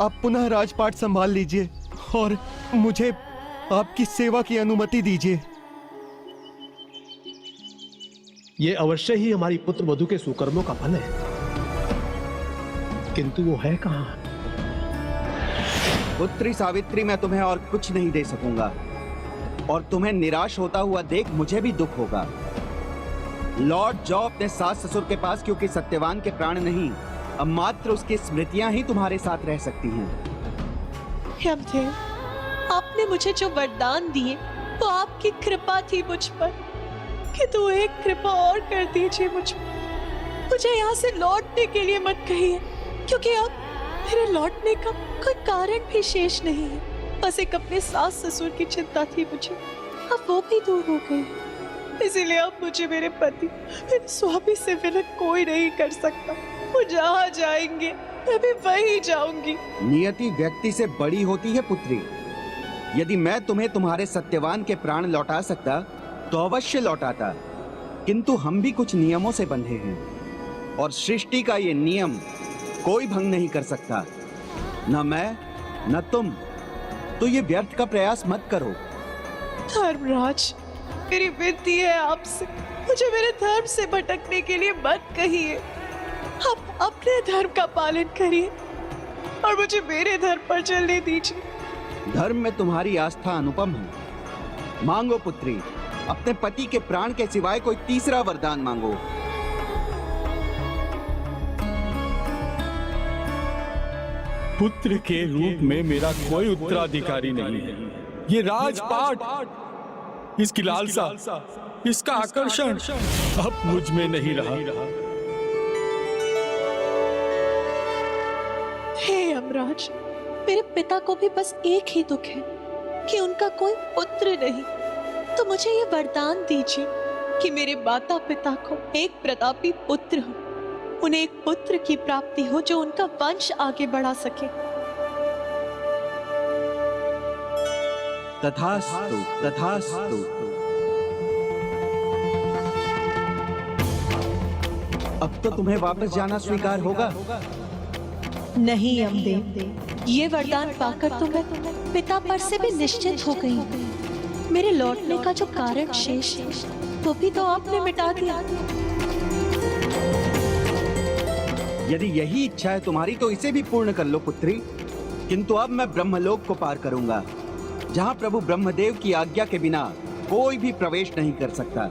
आप पुनः राजपाट संभाल लीजिए और मुझे आपकी सेवा की अनुमति दीजिए। ये अवश्य ही हमारी पुत्र वधू के सुकर्मों का फल है, किंतु वो है कहाँ? पुत्री सावित्री, मैं तुम्हें और कुछ नहीं दे सकूंगा और तुम्हें निराश होता हुआ देख मुझे भी दुख होगा। लौट जाओ अपने सास ससुर के पास, क्योंकि सत्यवान के प्राण नहीं, अब मात्र उसकी स्मृतियां ही तुम्हारे साथ रह सकती हैं। यमदेव, आपने मुझे जो वरदान दिए वो आपकी कृपा थी मुझ पर, किंतु एक कृपा और कर दीजिए मुझ पर। मुझे यहाँ से लौटने के लिए मत कहिए, क्योंकि अब मेरे लौटने का कोई कारण भी शेष नहीं है। बस एक अपने सास ससुर की चिंता थी मुझे, अब वो भी दूर हो गई। इसीलिए अब मुझे मेरे पति, मेरे स्वामी से विलग कोई नहीं कर सकता। वो जहाँ जाएंगे मैं भी वहीं जाऊंगी। नियति व्यक्ति से बड़ी होती है पुत्री। यदि मैं तुम्हें तुम्हारे सत्यवान के प्राण लौटा सकता तो अवश्य लौटाता, किंतु हम भी कुछ नियमों से बंधे हैं और सृष्टि का ये नियम कोई भंग नहीं कर सकता, न मैं न तुम। तो ये व्यर्थ का प्रयास मत करो। धर्मराज, मेरी विनती है आपसे, मुझे मेरे धर्म से भटकने के लिए मत कहिए। आप अपने धर्म का पालन करिए और मुझे मेरे धर्म पर चलने दीजिए। धर्म में तुम्हारी आस्था अनुपम है। मांगो पुत्री, अपने पति के प्राण के सिवाय कोई तीसरा वरदान मांगो। पुत्र के रूप में मेरा कोई उत्तराधिकारी नहीं है। ये राजपाट, इसकी लालसा, इसका आकर्षण अब मुझ में नहीं रहा। हे यमराज, मेरे पिता को भी बस एक ही दुख है कि उनका कोई पुत्र नहीं। तो मुझे ये वरदान दीजिए कि मेरे माता पिता को एक प्रतापी पुत्र हो, उन्हें एक पुत्र की प्राप्ति हो जो उनका वंश आगे बढ़ा सके। तथास्तु, तथास्तु। अब तो तुम्हें वापस जाना स्वीकार होगा। नहीं यमदेव, ये वरदान पाकर तो मैं पिता पर से भी निश्चित हो गई हूँ। मेरे लौटने का जो कारण शेष है वो भी तो आपने मिटा दिया। यदि यही इच्छा है तुम्हारी तो इसे भी पूर्ण कर लो पुत्री। किंतु अब मैं ब्रह्मलोक को पार करूंगा, जहां प्रभु ब्रह्मदेव की आज्ञा के बिना कोई भी प्रवेश नहीं कर सकता।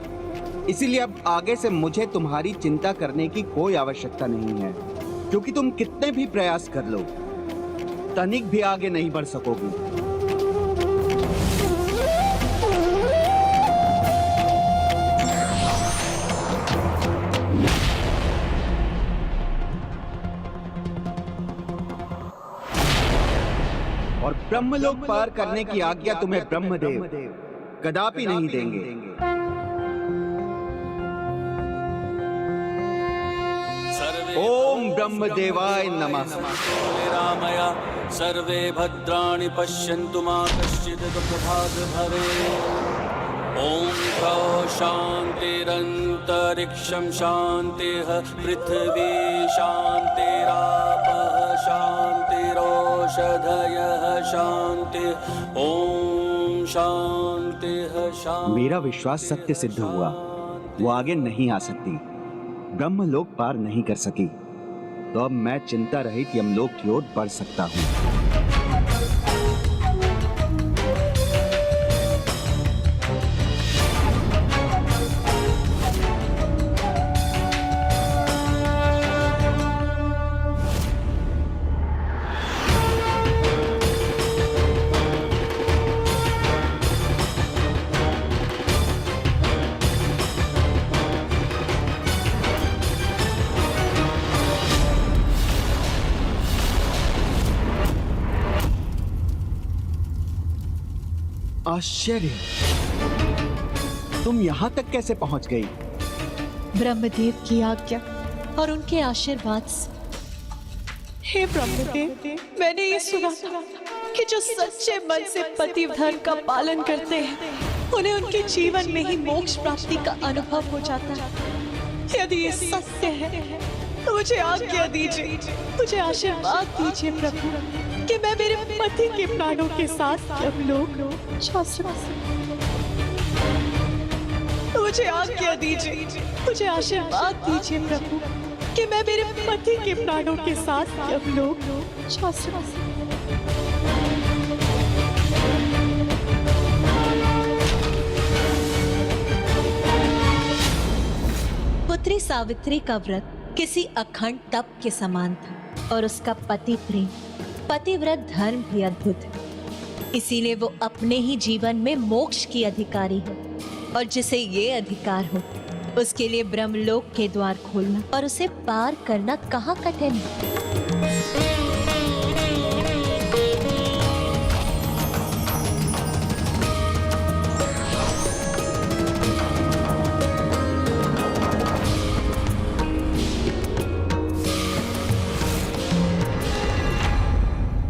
इसीलिए अब आगे से मुझे तुम्हारी चिंता करने की कोई आवश्यकता नहीं है, क्योंकि तुम कितने भी प्रयास कर लो, तनिक भी आगे नहीं बढ़ सकोगी। और ब्रह्मलोक पार करने की आज्ञा तुम्हें ब्रह्मदेव कदापि नहीं देंगे। ओम ब्रह्मदेवाय नमः। रामया सर्वे भद्राणि पश्यन्तु मा कश्चित् दुःखभाग् भवेत्। ओम शान्तिरन्तरिक्षं शान्तिः पृथिवी शान्तिरापः शान्तिरो औषधयः शान्ति ओम शान्तिः शान्ति। मेरा विश्वास सत्य सिद्ध हुआ। वो आगे नहीं आ सकती, ब्रह्मलोक पार नहीं कर सकी, तो अब मैं चिंता रहित यमलोक की ओर बढ़ सकता हूँ। आश्चर्य, तुम यहां तक कैसे पहुंच गई? ब्रह्मदेव की आज्ञा और उनके आशीर्वाद से। हे ब्रह्मदेव, मैंने ये सुना था कि जो सच्चे मन से पतिव्रता का पालन करते हैं उन्हें उनके जीवन में ही मोक्ष प्राप्ति का अनुभव हो जाता है। यदि ये सत्य है तो मुझे आज्ञा दीजिए, मुझे आशीर्वाद दीजिए प्रभु कि मैं मेरे पति के प्राणों के साथ यमलोक जा सकूं। मुझे आज्ञा दीजिए, मुझे आशीर्वाद दीजिए प्रभु कि मैं मेरे पति के प्राणों के साथ यमलोक जा सकूं। पुत्री सावित्री का व्रत किसी अखंड तप के समान था और उसका पति प्रेम, पतिव्रत धर्म भी अद्भुत है। इसीलिए वो अपने ही जीवन में मोक्ष की अधिकारी है और जिसे ये अधिकार हो उसके लिए ब्रह्मलोक के द्वार खोलना और उसे पार करना कहाँ कठिन है।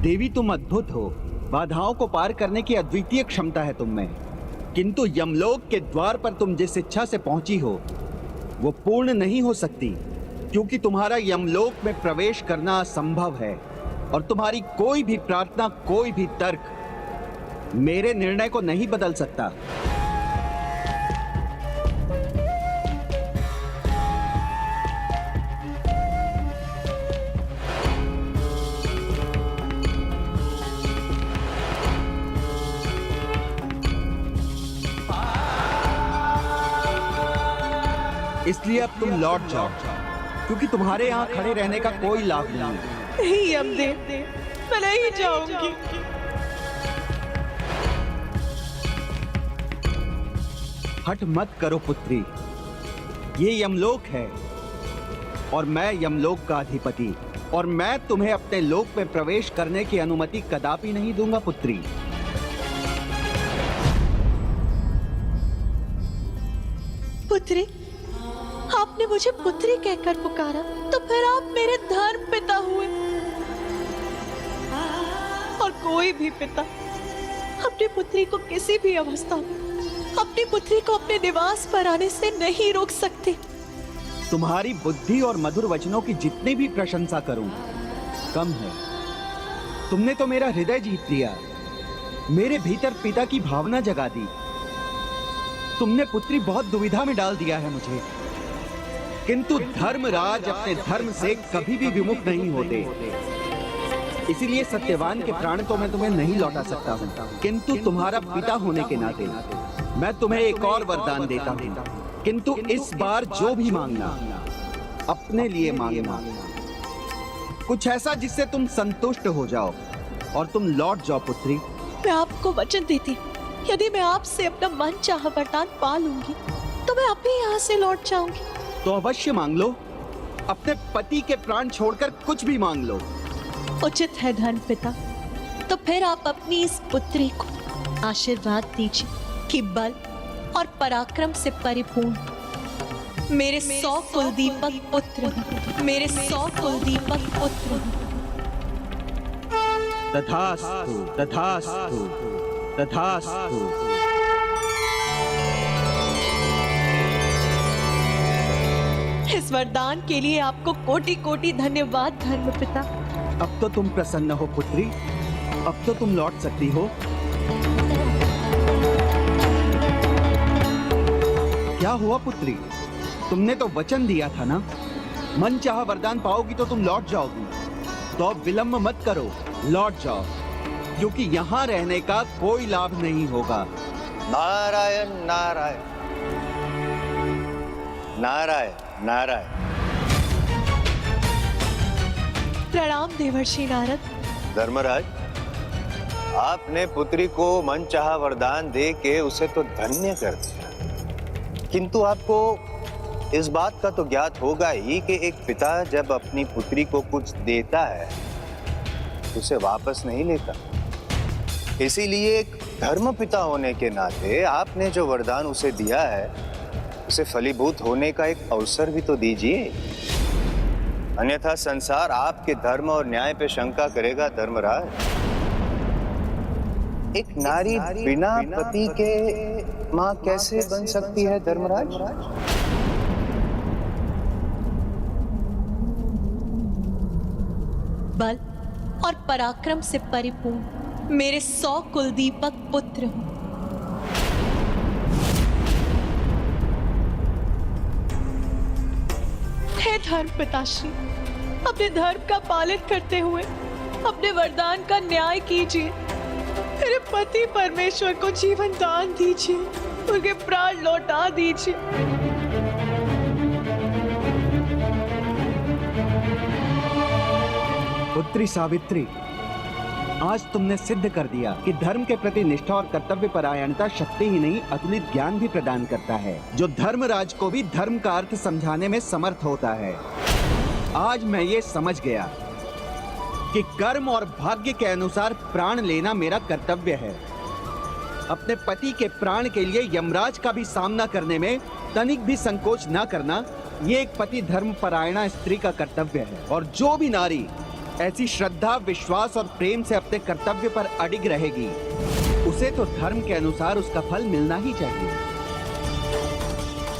देवी, तुम अद्भुत हो। बाधाओं को पार करने की अद्वितीय क्षमता है तुम में, किंतु यमलोक के द्वार पर तुम जिस इच्छा से पहुंची हो वो पूर्ण नहीं हो सकती, क्योंकि तुम्हारा यमलोक में प्रवेश करना असंभव है और तुम्हारी कोई भी प्रार्थना, कोई भी तर्क मेरे निर्णय को नहीं बदल सकता। इसलिए अब तुम लौट जाओ, क्योंकि तुम्हारे यहाँ खड़े रहने का कोई लाभ नहीं है। नहीं यमदेव, मैं नहीं जाऊंगी। हट मत करो पुत्री, ये यमलोक है और मैं यमलोक का अधिपति, और मैं तुम्हें अपने लोक में प्रवेश करने की अनुमति कदापि नहीं दूंगा पुत्री। पुत्री, आपने मुझे पुत्री कहकर पुकारा, तो फिर आप मेरे धर्म पिता हुए। और कोई भी पिता अपनी पुत्री को किसी भी अवस्था में अपनी पुत्री को अपने निवास पर आने से नहीं रोक सकते। तुम्हारी बुद्धि और मधुर वचनों की जितनी भी प्रशंसा करूं कम है। तुमने तो मेरा हृदय जीत लिया, मेरे भीतर पिता की भावना जगा दी। तुमने पुत्री बहुत दुविधा में डाल दिया है मुझे, किंतु धर्मराज अपने धर्म से कभी भी विमुख नहीं होते। इसीलिए सत्यवान के प्राण तो मैं तुम्हें नहीं लौटा सकता हूँ, किंतु तुम्हारा पिता होने के नाते मैं तुम्हें एक और वरदान देता हूँ। किंतु इस बार जो भी मांगना अपने लिए मांगना, कुछ ऐसा जिससे तुम संतुष्ट हो जाओ और तुम लौट जाओ पुत्री। मैं आपको वचन देती हूँ, यदि मैं आपसे अपना मन चाहा वरदान पा लूंगी तो मैं अभी यहाँ से लौट जाऊंगी। तो अवश्य मांग लो, अपने पति के प्राण छोड़कर कुछ भी मांग लो। उचित है धर्म पिता, तो फिर आप अपनी इस पुत्री को आशीर्वाद दीजिए कि बल और पराक्रम से परिपूर्ण मेरे 100 कुलदीपक पुत्र, मेरे 100 कुलदीपक पुत्र। तथास्तु, तथास्तु, तथास्तु। इस वरदान के लिए आपको कोटि कोटि धन्यवाद धर्म पिता। अब तो तुम प्रसन्न हो पुत्री, अब तो तुम लौट सकती हो। क्या हुआ पुत्री, तुमने तो वचन दिया था ना, मन चाहा वरदान पाओगी तो तुम लौट जाओगी। तो अब विलंब मत करो, लौट जाओ, क्योंकि यहाँ रहने का कोई लाभ नहीं होगा। नारायण नारायण नारायण नारायण। प्रणाम देवर्षि नारद। धर्मराज, आपने पुत्री को मनचाहा वरदान दे के उसे तो धन्य कर दिया, किंतु आपको इस बात का तो ज्ञात होगा ही कि एक पिता जब अपनी पुत्री को कुछ देता है उसे वापस नहीं लेता। इसीलिए एक धर्म पिता होने के नाते आपने जो वरदान उसे दिया है उसे फलीभूत होने का एक अवसर भी तो दीजिए, अन्यथा संसार आपके धर्म और न्याय पे शंका करेगा। धर्मराज, एक नारी बिना पति के मां कैसे बन सकती है? धर्मराज, बल और पराक्रम से परिपूर्ण मेरे 100 कुलदीपक पुत्र हूं। हे धर्म पिताश्री, अपने धर्म का पालन करते हुए अपने वरदान का न्याय कीजिए। मेरे पति परमेश्वर को जीवन दान दीजिए, उनके प्राण लौटा दीजिए। पुत्री सावित्री, आज तुमने सिद्ध कर दिया कि धर्म के प्रति निष्ठा और कर्तव्य परायणता शक्ति ही नहीं अतुलित ज्ञान भी प्रदान करता है, जो धर्मराज को भी धर्म का अर्थ समझाने में समर्थ होता है। आज मैं ये समझ गया कि कर्म और भाग्य के अनुसार प्राण लेना मेरा कर्तव्य है। अपने पति के प्राण के लिए यमराज का भी सामना करने में तनिक भी संकोच न करना, ये एक पति धर्म परायणा स्त्री का कर्तव्य है। और जो भी नारी ऐसी श्रद्धा, विश्वास और प्रेम से अपने कर्तव्य पर अडिग रहेगी, उसे तो धर्म के अनुसार उसका फल मिलना ही चाहिए।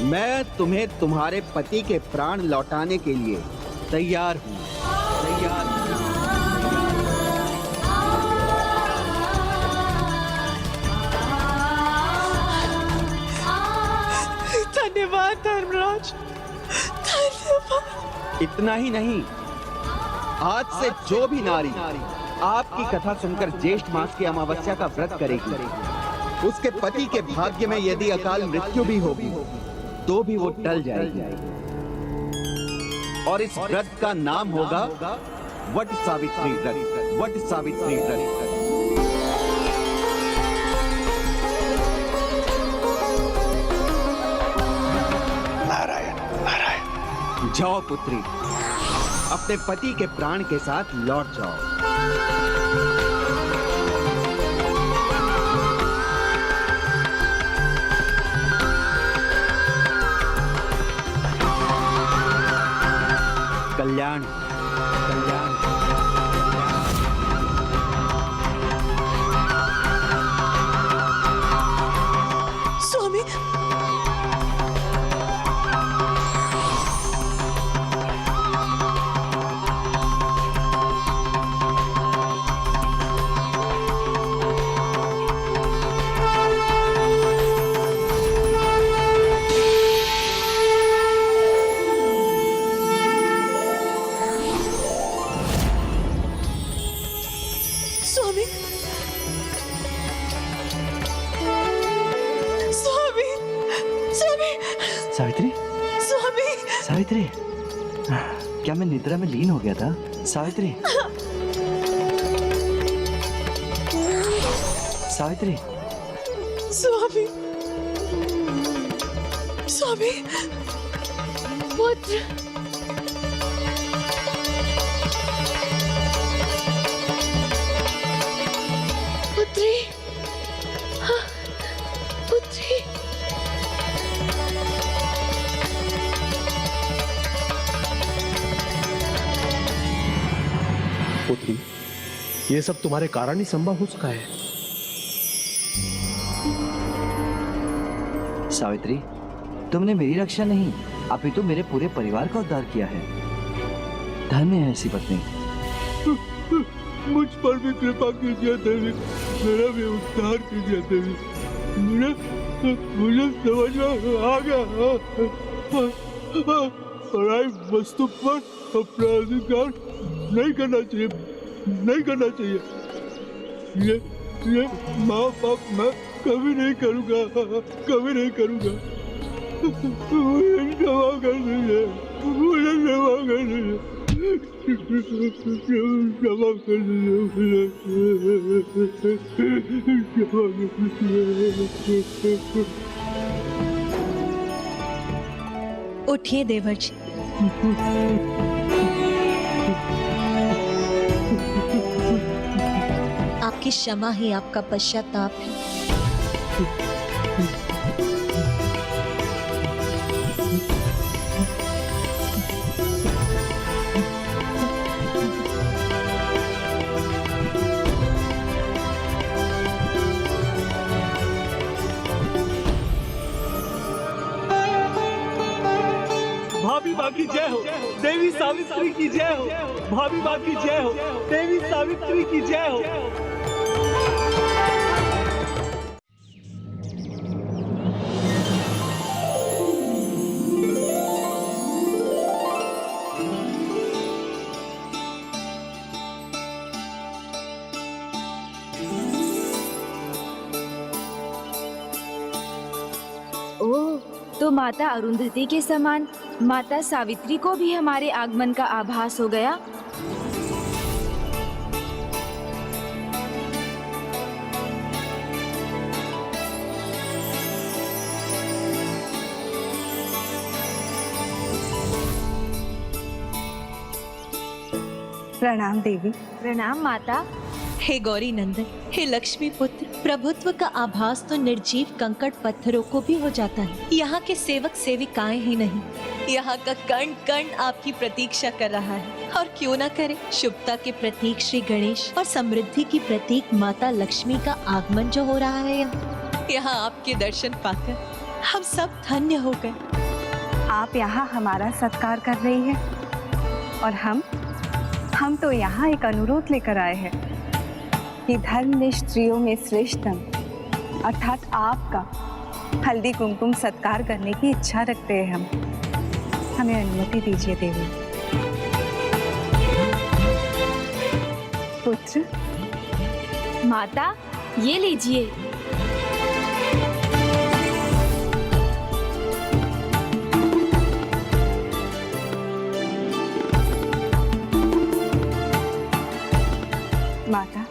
मैं तुम्हें तुम्हारे पति के प्राण लौटाने के लिए तैयार हूं, तैयार हूं। धन्यवाद धर्मराज, धन्यवाद। इतना ही नहीं, आज से जो भी नारी आपकी कथा सुनकर ज्येष्ठ मास की अमावस्या का व्रत करेगी, उसके पति के भाग्य में यदि अकाल मृत्यु भी होगी तो भी वो टल जाएगी। और इस व्रत का नाम होगा वट सावित्री व्रत, वट सावित्री व्रत। नारायण नारायण। जाओ पुत्री, अपने पति के प्राण के साथ लौट जाओ। कल्याण कल्याण। स्वामी, स्वामी, स्वामी, स्वामी, सावित्री, स्वामी। सावित्री, क्या मैं निद्रा में लीन हो गया था? सावित्री, सावित्री, स्वामी, स्वामी, पुत्र, पुत्री, हाँ, पुत्री। पुत्री, ये सब तुम्हारे कारण ही संभव हो सका है। सावित्री, तुमने मेरी रक्षा नहीं अपितु मेरे पूरे परिवार का उद्धार किया है। धन्य है ऐसी पत्नी। मुझ पर भी कृपा कीजिए देवी, मेरा भी उद्धार कीजिए देवी। मुझे समझ में आ गया पराई वस्तु पर अपना अधिकार नहीं करना चाहिए, नहीं करना चाहिए। ये माँ बाप मैं कभी नहीं करूँगा, कभी नहीं करूँगा। मुझे क्षमा कर दीजिए, मुझे क्षमा कर दीजिए, क्षमा कर दीजिए, क्षमा कर दीजिए। उठिए देवर जी। आपकी क्षमा ही आपका पश्चाताप है। भाभी माँ की जय हो, देवी सावित्री की जय हो। भाभी माँ की जय हो, देवी सावित्री की जय हो। ओह, तो माता अरुंधति के समान माता सावित्री को भी हमारे आगमन का आभास हो गया। प्रणाम देवी। प्रणाम माता। हे गौरी नंदन, हे लक्ष्मी पुत्र, प्रभुत्व का आभास तो निर्जीव कंकड़ पत्थरों को भी हो जाता है। यहाँ के सेवक सेविकाएं ही नहीं, यहाँ का कण कण आपकी प्रतीक्षा कर रहा है। और क्यों न करे, शुभता के प्रतीक श्री गणेश और समृद्धि की प्रतीक माता लक्ष्मी का आगमन जो हो रहा है यहाँ आपके दर्शन पाकर हम सब धन्य हो गए। आप यहाँ हमारा सत्कार कर रही है और हम तो यहाँ एक अनुरोध लेकर आए हैं कि धर्मनिष्ठ स्त्रियों में श्रेष्ठतम अर्थात आपका हल्दी कुमकुम सत्कार करने की इच्छा रखते हैं हम। हमें अनुमति दीजिए देवी। पुत्र। माता, ये लीजिए। माता।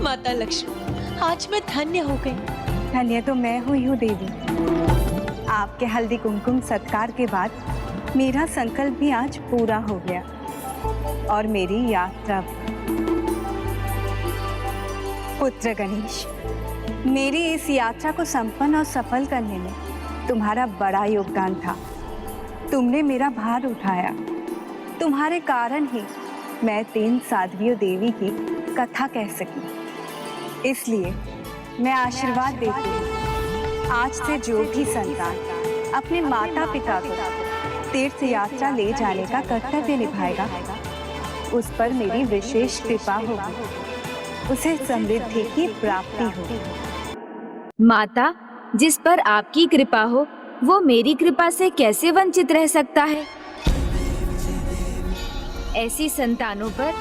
माता लक्ष्मी, आज मैं धन्य हो गई। धन्य तो मैं हुई हूँ देवी। आपके हल्दी कुमकुम सत्कार के बाद मेरा संकल्प भी आज पूरा हो गया और मेरी यात्रा। पुत्र गणेश, मेरी इस यात्रा को संपन्न और सफल करने में तुम्हारा बड़ा योगदान था। तुमने मेरा भार उठाया। तुम्हारे कारण ही मैं 3 साध्वियों देवी की कथा कह सकी। इसलिए मैं आशीर्वाद देती हूँ, आज से जो भी संतान अपने माता पिता को तीर्थ यात्रा ले जाने का कर्तव्य निभाएगा, उस पर मेरी विशेष कृपा होगी, उसे समृद्धि की प्राप्ति होगी। माता, जिस पर आपकी कृपा हो वो मेरी कृपा से कैसे वंचित रह सकता है? ऐसी संतानों पर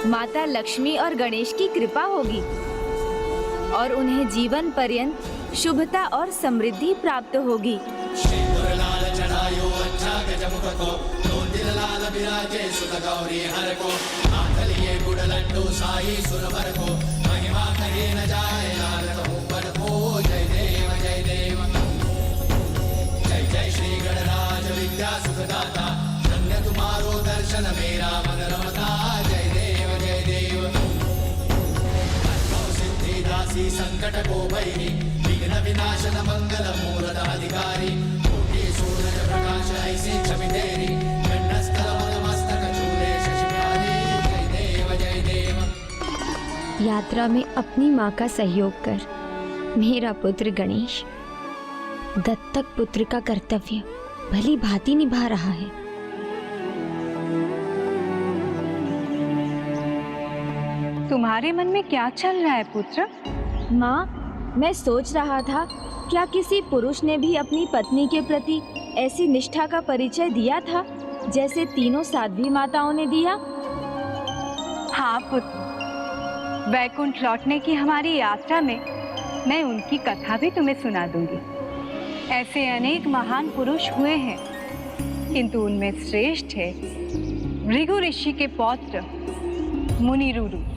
माता लक्ष्मी और गणेश की कृपा होगी और उन्हें जीवन पर्यंत शुभता और समृद्धि प्राप्त होगी। जय जय श्री गणराज विद्या सुखदाता, धन्य तुम्हारो दर्शन मेरा मन रमता। जय देव सिद्धि दासी संकट को भैरी, विघ्न विनाशन मंगल मूरत अधिकारी, कोटि सूरज प्रकाश ऐसी छवि तेरी, खंडस्थल मस्तक चूले शशि प्यारी। जय देव। यात्रा में अपनी माँ का सहयोग कर मेरा पुत्र गणेश दत्तक पुत्र का कर्तव्य भली भांति निभा रहा है। तुम्हारे मन में क्या चल रहा है पुत्र? माँ, मैं सोच रहा था क्या किसी पुरुष ने भी अपनी पत्नी के प्रति ऐसी निष्ठा का परिचय दिया था जैसे तीनों साध्वी माताओं ने दिया? हाँ पुत्र, वैकुंठ लौटने की हमारी यात्रा में मैं उनकी कथा भी तुम्हें सुना दूंगी। ऐसे अनेक महान पुरुष हुए हैं, किंतु उनमें श्रेष्ठ है भृगु ऋषि के पौत्र मुनि रुरु।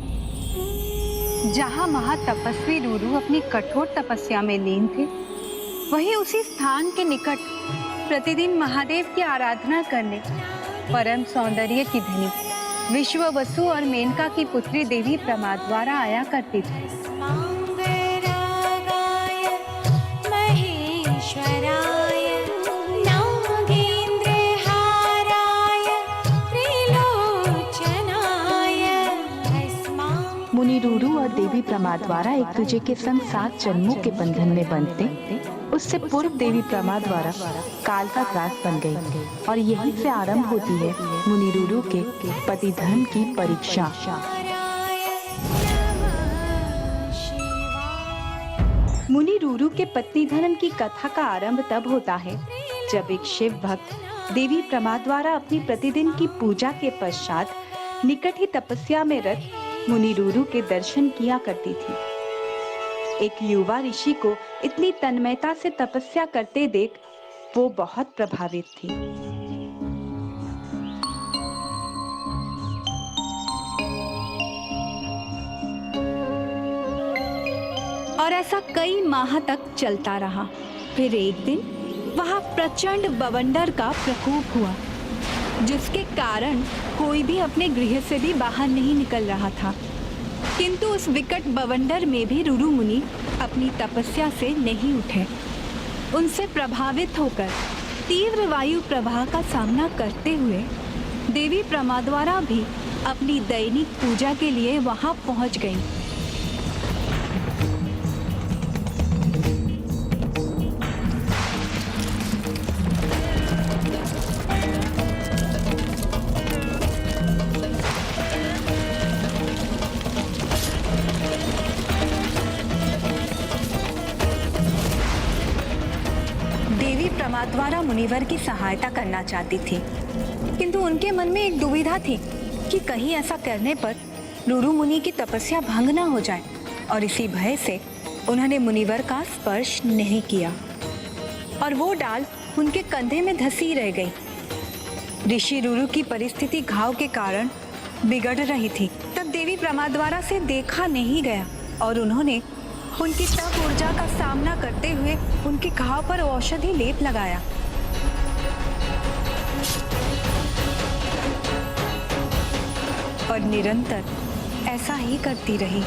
जहाँ महातपस्वी रुरु अपनी कठोर तपस्या में लीन थे, वहीं उसी स्थान के निकट प्रतिदिन महादेव की आराधना करने परम सौंदर्य की धनी विश्ववसु और मेनका की पुत्री देवी प्रमाद्वारा आया करती थी। मुनि रुरु और देवी प्रमाद्वारा एक दूसरे के संग 7 जन्मों के बंधन में बंधते, उससे पूर्व देवी प्रमाद्वारा काल का ग्रास बन गई और यहीं से आरंभ होती है मुनि रुरु के पति धर्म की परीक्षा। मुनि रुरु के पत्नी धर्म की कथा का आरंभ तब होता है जब एक शिव भक्त देवी प्रमाद्वारा अपनी प्रतिदिन की पूजा के पश्चात निकट ही तपस्या में रत मुनि रुरु के दर्शन किया करती थी। एक युवा ऋषि को इतनी तन्मयता से तपस्या करते देख वो बहुत प्रभावित थी। और ऐसा कई माह तक चलता रहा। फिर एक दिन वहां प्रचंड बवंडर का प्रकोप हुआ, जिसके कारण कोई भी अपने गृह से भी बाहर नहीं निकल रहा था। किंतु उस विकट बवंडर में भी रुरु मुनि अपनी तपस्या से नहीं उठे। उनसे प्रभावित होकर तीव्र वायु प्रवाह का सामना करते हुए देवी प्रमाद्वारा भी अपनी दैनिक पूजा के लिए वहां पहुंच गईं। प्रमाद्वारा मुनिवर की सहायता करना चाहती थी, किंतु उनके मन में एक दुविधा थी कि कहीं ऐसा करने पर रुरु मुनि की तपस्या भंग न हो जाए, और इसी भय से उन्होंने मुनिवर का स्पर्श नहीं किया और वो डाल उनके कंधे में धसी रह गई। ऋषि रुरु की परिस्थिति घाव के कारण बिगड़ रही थी। तब देवी प्रमाद्वारा से देखा नहीं गया और उन्होंने उनकी तप ऊर्जा का सामना करते हुए उनके घाव पर औषधि लेप लगाया। और निरंतर ऐसा ही करती रही।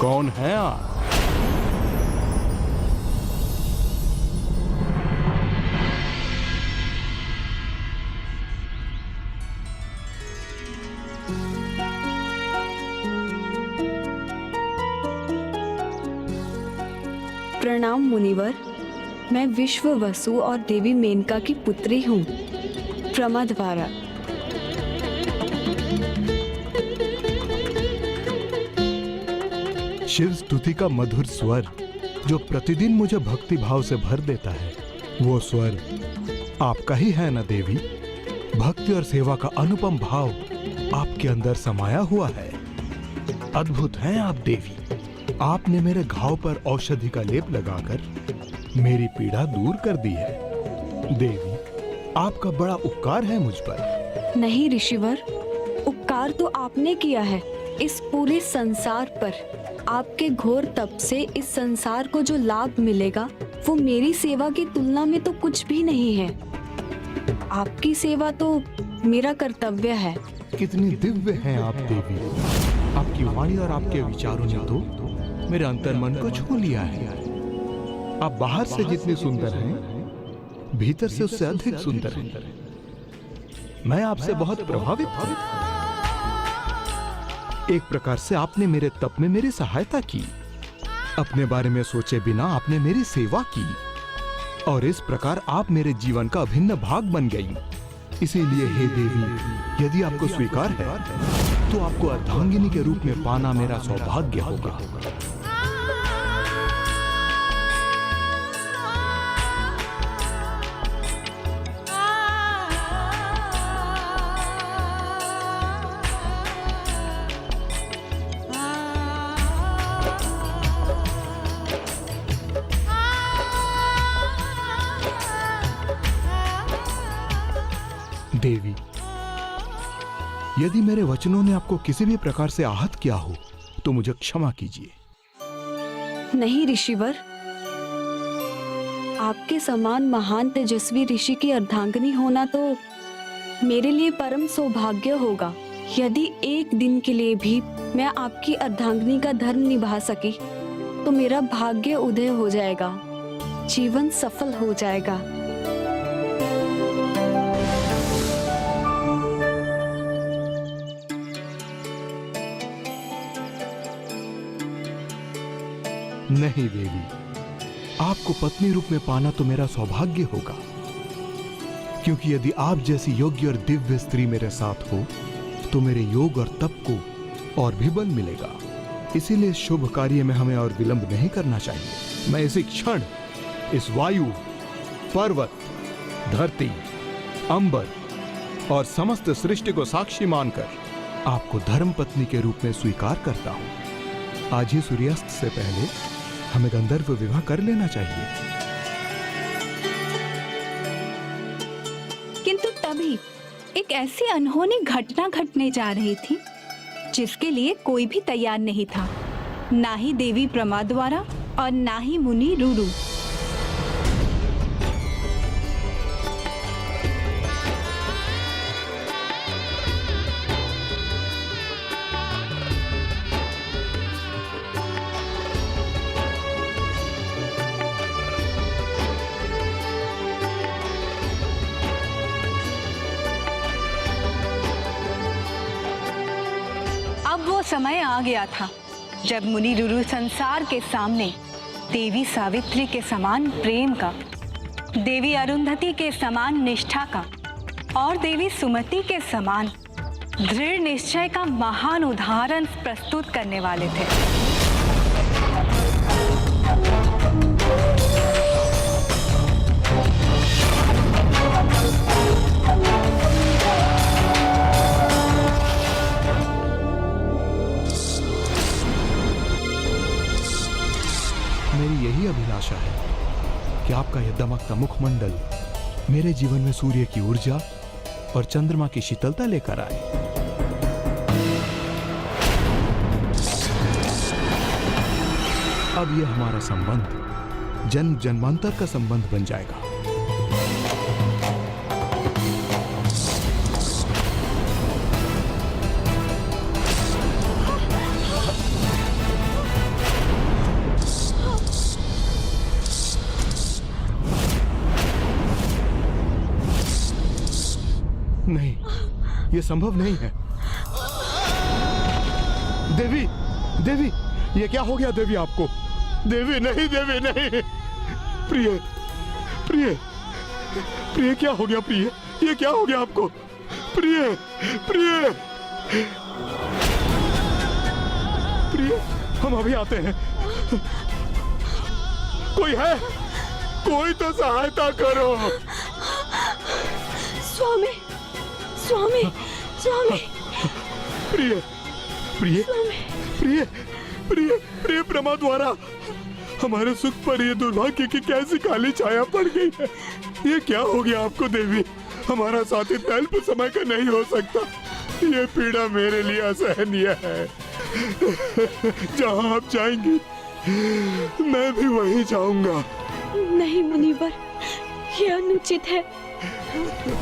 कौन है आप? प्रणाम मुनिवर, मैं विश्ववसु और देवी मेनका की पुत्री हूँ, प्रमाद्वारा। शिव स्तुति का मधुर स्वर जो प्रतिदिन मुझे भक्ति भाव से भर देता है, वो स्वर आपका ही है ना देवी? भक्ति और सेवा का अनुपम भाव आपके अंदर समाया हुआ है। अद्भुत हैं आप देवी। आपने मेरे घाव पर औषधि का लेप लगाकर मेरी पीड़ा दूर कर दी है। देवी, आपका बड़ा उपकार है मुझ पर। नहीं ऋषिवर, उपकार तो आपने किया है। इस पूरे संसार पर आपके घोर तप से इस संसार को जो लाभ मिलेगा वो मेरी सेवा की तुलना में तो कुछ भी नहीं है। आपकी सेवा तो मेरा कर्तव्य है। कितनी दिव्य हैं आप देवी। आपकी वाणी और आपके विचारों ने तो मेरे अंतर्मन को छू लिया है। आप बाहर से जितनी सुंदर हैं, भीतर से उससे अधिक सुंदर हैं। मैं आपसे बहुत प्रभावित हूं। एक प्रकार से आपने मेरे तप में मेरी सहायता की, अपने बारे में सोचे बिना आपने मेरी सेवा की, और इस प्रकार आप मेरे जीवन का अभिन्न भाग बन गई। इसीलिए हे देवी, यदि आपको स्वीकार है तो आपको अर्धांगिनी के रूप में पाना मेरा सौभाग्य होगा। देवी, यदि मेरे वचनों ने आपको किसी भी प्रकार से आहत किया हो तो मुझे क्षमा कीजिए। नहीं ऋषिवर, आपके समान महान तेजस्वी ऋषि की अर्धांगिनी होना तो मेरे लिए परम सौभाग्य होगा। यदि एक दिन के लिए भी मैं आपकी अर्धांगिनी का धर्म निभा सकी तो मेरा भाग्य उदय हो जाएगा, जीवन सफल हो जाएगा। नहीं देवी, आपको पत्नी रूप में पाना तो मेरा सौभाग्य होगा, क्योंकि यदि आप जैसी योग्य और दिव्य स्त्री मेरे साथ हो तो मेरे योग और तप को और भी बल मिलेगा। इसीलिए इस शुभ कार्य में हमें और विलंब नहीं करना चाहिए। मैं इसी क्षण इस वायु, पर्वत, धरती, अंबर और समस्त सृष्टि को साक्षी मानकर आपको धर्म पत्नी के रूप में स्वीकार करता हूं। आज ही सूर्यास्त से पहले हमें गंधर्व विवाह कर लेना चाहिए। किंतु तभी एक ऐसी अनहोनी घटना घटने जा रही थी जिसके लिए कोई भी तैयार नहीं था, ना ही देवी प्रमा द्वारा और ना ही मुनि रुरु। समय आ गया था जब मुनि रुरु संसार के सामने देवी सावित्री के समान प्रेम का, देवी अरुंधति के समान निष्ठा का और देवी सुमति के समान दृढ़ निश्चय का महान उदाहरण प्रस्तुत करने वाले थे। मेरी यही अभिलाषा है कि आपका यह दमकता मुखमंडल मेरे जीवन में सूर्य की ऊर्जा और चंद्रमा की शीतलता लेकर आए। अब यह हमारा संबंध जन्म जन्मांतर का संबंध बन जाएगा। नहीं, यह संभव नहीं है। देवी, देवी, ये क्या हो गया देवी आपको? देवी नहीं, देवी नहीं। प्रिय, प्रिय, प्रिय क्या हो गया प्रिय? ये क्या हो गया आपको? प्रिय, प्रिय, प्रिय, हम अभी आते हैं। कोई है? कोई तो सहायता करो। स्वामी, स्वामी, स्वामी। प्रिय, प्रिय, प्रिय, प्रिय, प्रिय प्रमा द्वारा हमारे सुख पर ये दुर्भाग्य की कैसी काली छाया पड़ गई है। ये क्या हो गया आपको देवी? हमारा साथी अल्प समय का नहीं हो सकता। ये पीड़ा मेरे लिए असहनीय है। जहाँ आप जाएंगी मैं भी वहीं जाऊंगा। नहीं मुनिवर, ये अनुचित है।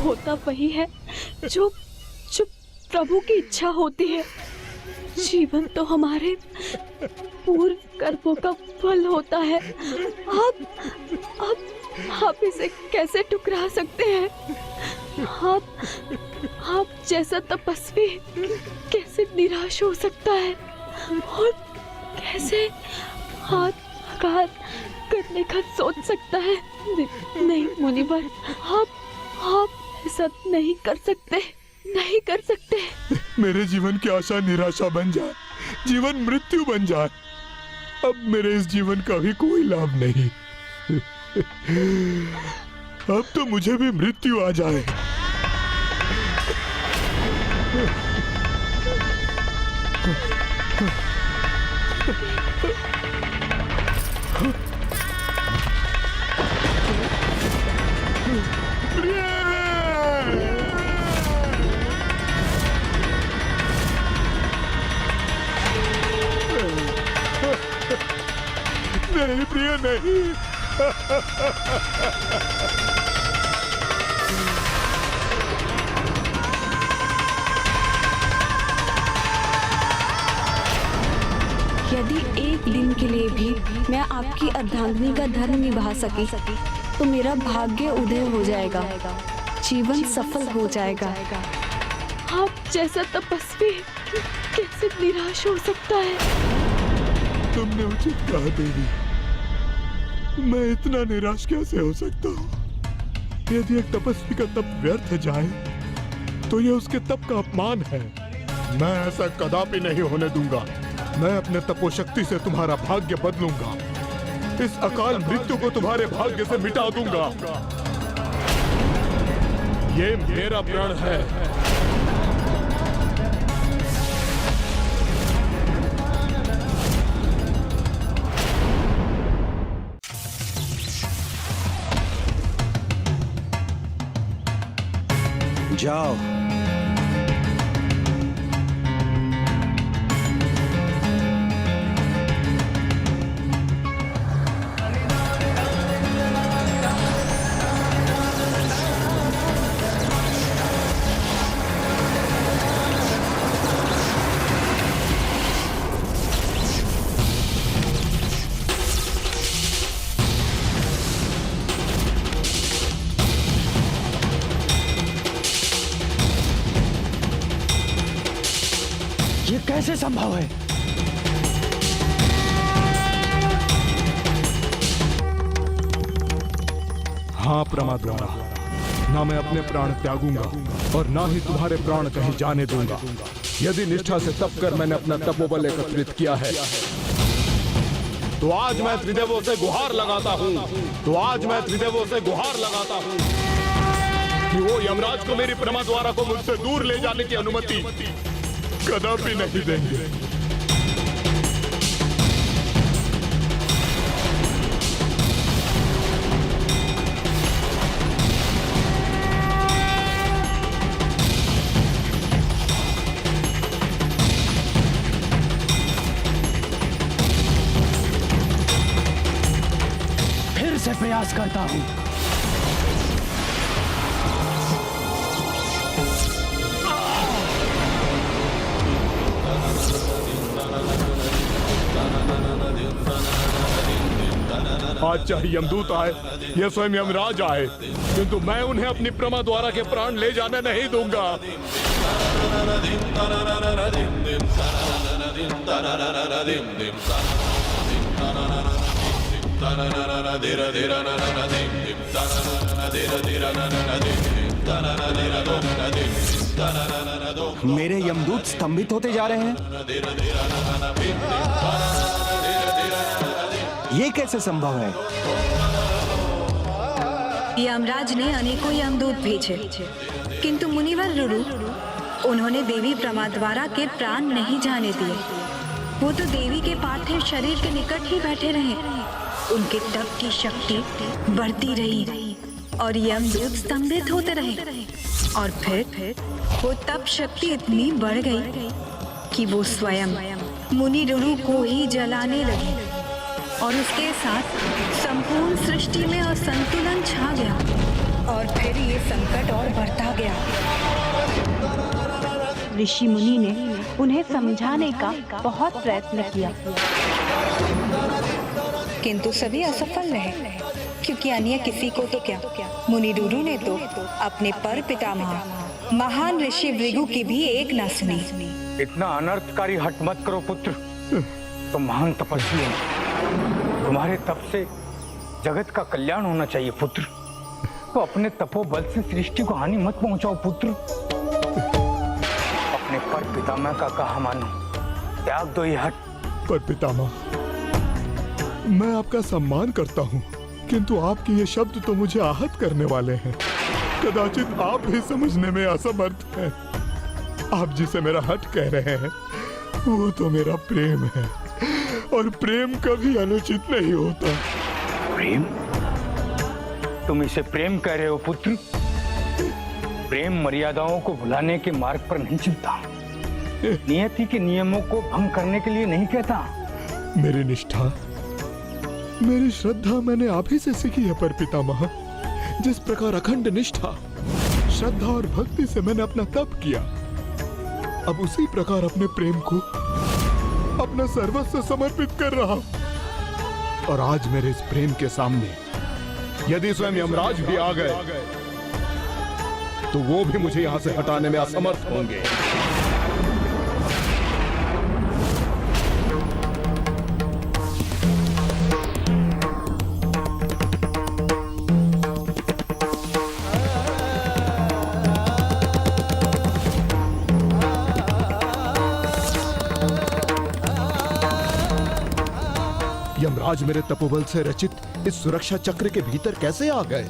होता वही है जो प्रभु की इच्छा होती है। जीवन तो हमारे पूर्व कर्मों का फल होता है। आप इसे कैसे ठुकरा सकते हैं? आप जैसा तपस्वी कैसे निराश हो सकता है और कैसे आत्मघात करने का सोच सकता है? नहीं मुनिवर, आप ऐसा नहीं कर सकते, नहीं कर सकते। मेरे जीवन की आशा निराशा बन जाए, जीवन मृत्यु बन जाए, अब मेरे इस जीवन का भी कोई लाभ नहीं। अब तो मुझे भी मृत्यु आ जाए। नहीं प्रिय, नहीं। यदि एक दिन के लिए भी मैं आपकी अर्धांगिनी का धर्म निभा सकी तो मेरा भाग्य उदय हो जाएगा, जीवन सफल हो जाएगा। आप जैसा तपस्वी कैसे निराश हो सकता है? तुमने उचित कहा देवी, मैं इतना निराश कैसे हो सकता हूँ? यदि एक तपस्वी का तप व्यर्थ जाए तो यह उसके तप का अपमान है। मैं ऐसा कदापि नहीं होने दूंगा। मैं अपने तपोशक्ति से तुम्हारा भाग्य बदलूंगा। इस अकाल मृत्यु को तुम्हारे भाग्य से मिटा दूंगा। ये मेरा प्रण है। जाओ। ये कैसे संभव है? हाँ प्रमाद्वारा, ना मैं अपने प्राण त्यागूंगा और ना ही तुम्हारे प्राण कहीं जाने दूंगा। यदि निष्ठा से तप कर मैंने अपना तपोबल एकत्रित किया है तो आज मैं त्रिदेवों से गुहार लगाता हूँ, कि वो यमराज को मेरी प्रमाद्वारा को मुझसे दूर ले जाने की अनुमति कदापि नहीं देंगे। फिर से प्रयास करता हूं। आज चाहे यमदूत आए या स्वयं यमराज आए, किंतु मैं उन्हें अपनी प्रमाद्वारा के प्राण ले जाने नहीं दूंगा। मेरे यमदूत स्तंभित होते जा रहे हैं। ये कैसे संभव है? यमराज ने अनेकों यमदूत भेजे, किंतु मुनिवर रुरु उन्होंने देवी प्रमाद्वारा के प्राण नहीं जाने दिए। वो तो देवी के पार्थिव शरीर के निकट ही बैठे रहे। उनके तप की शक्ति बढ़ती रही और यमदूत स्तंभित होते रहे, और फिर वो तप शक्ति इतनी बढ़ गई कि वो स्वयं मुनि रुरु को ही जलाने लगी, और उसके साथ संपूर्ण सृष्टि में असंतुलन छा गया, और फिर ये संकट और बढ़ता गया। ऋषि मुनि ने उन्हें समझाने का बहुत प्रयत्न किया, किंतु सभी असफल रहे, क्योंकि अन्य किसी को तो क्या, मुनि रुरु ने तो अपने पर पितामह महान ऋषि भृगु की भी एक न सुनी। इतना अनर्थकारी हट मत करो पुत्र, तुम महान तपस्वी हो, तुम्हारे तप से जगत का कल्याण होना चाहिए पुत्र। तो अपने तपोबल से सृष्टि को हानि मत पहुंचाओ पुत्र। अपने पर पितामह का कहा मानो, त्याग दो ये हट। पर पितामह, मैं आपका सम्मान करता हूँ, किंतु आपके ये शब्द तो मुझे आहत करने वाले हैं। कदाचित आप भी समझने में असमर्थ हैं। आप जिसे मेरा हट कह रहे हैं वो तो मेरा प्रेम है, और प्रेम कभी अनुचित नहीं होता। प्रेम? तुम इसे प्रेम कह रहे हो पुत्र? प्रेम मर्यादाओं को भुलाने के मार्ग पर नहीं चलता, नियति के नियमों को भंग करने के लिए नहीं कहता। मेरी निष्ठा, मेरी श्रद्धा मैंने आप ही से सीखी है पर पितामह। जिस प्रकार अखंड निष्ठा, श्रद्धा और भक्ति से मैंने अपना तप किया, अब उसी प्रकार अपने प्रेम को अपना सर्वस्व समर्पित कर रहा हूं। और आज मेरे इस प्रेम के सामने यदि स्वयं यमराज भी आ गए तो वो भी मुझे यहां से हटाने में असमर्थ होंगे। यमराज मेरे तपोबल से रचित इस सुरक्षा चक्र के भीतर कैसे आ गए?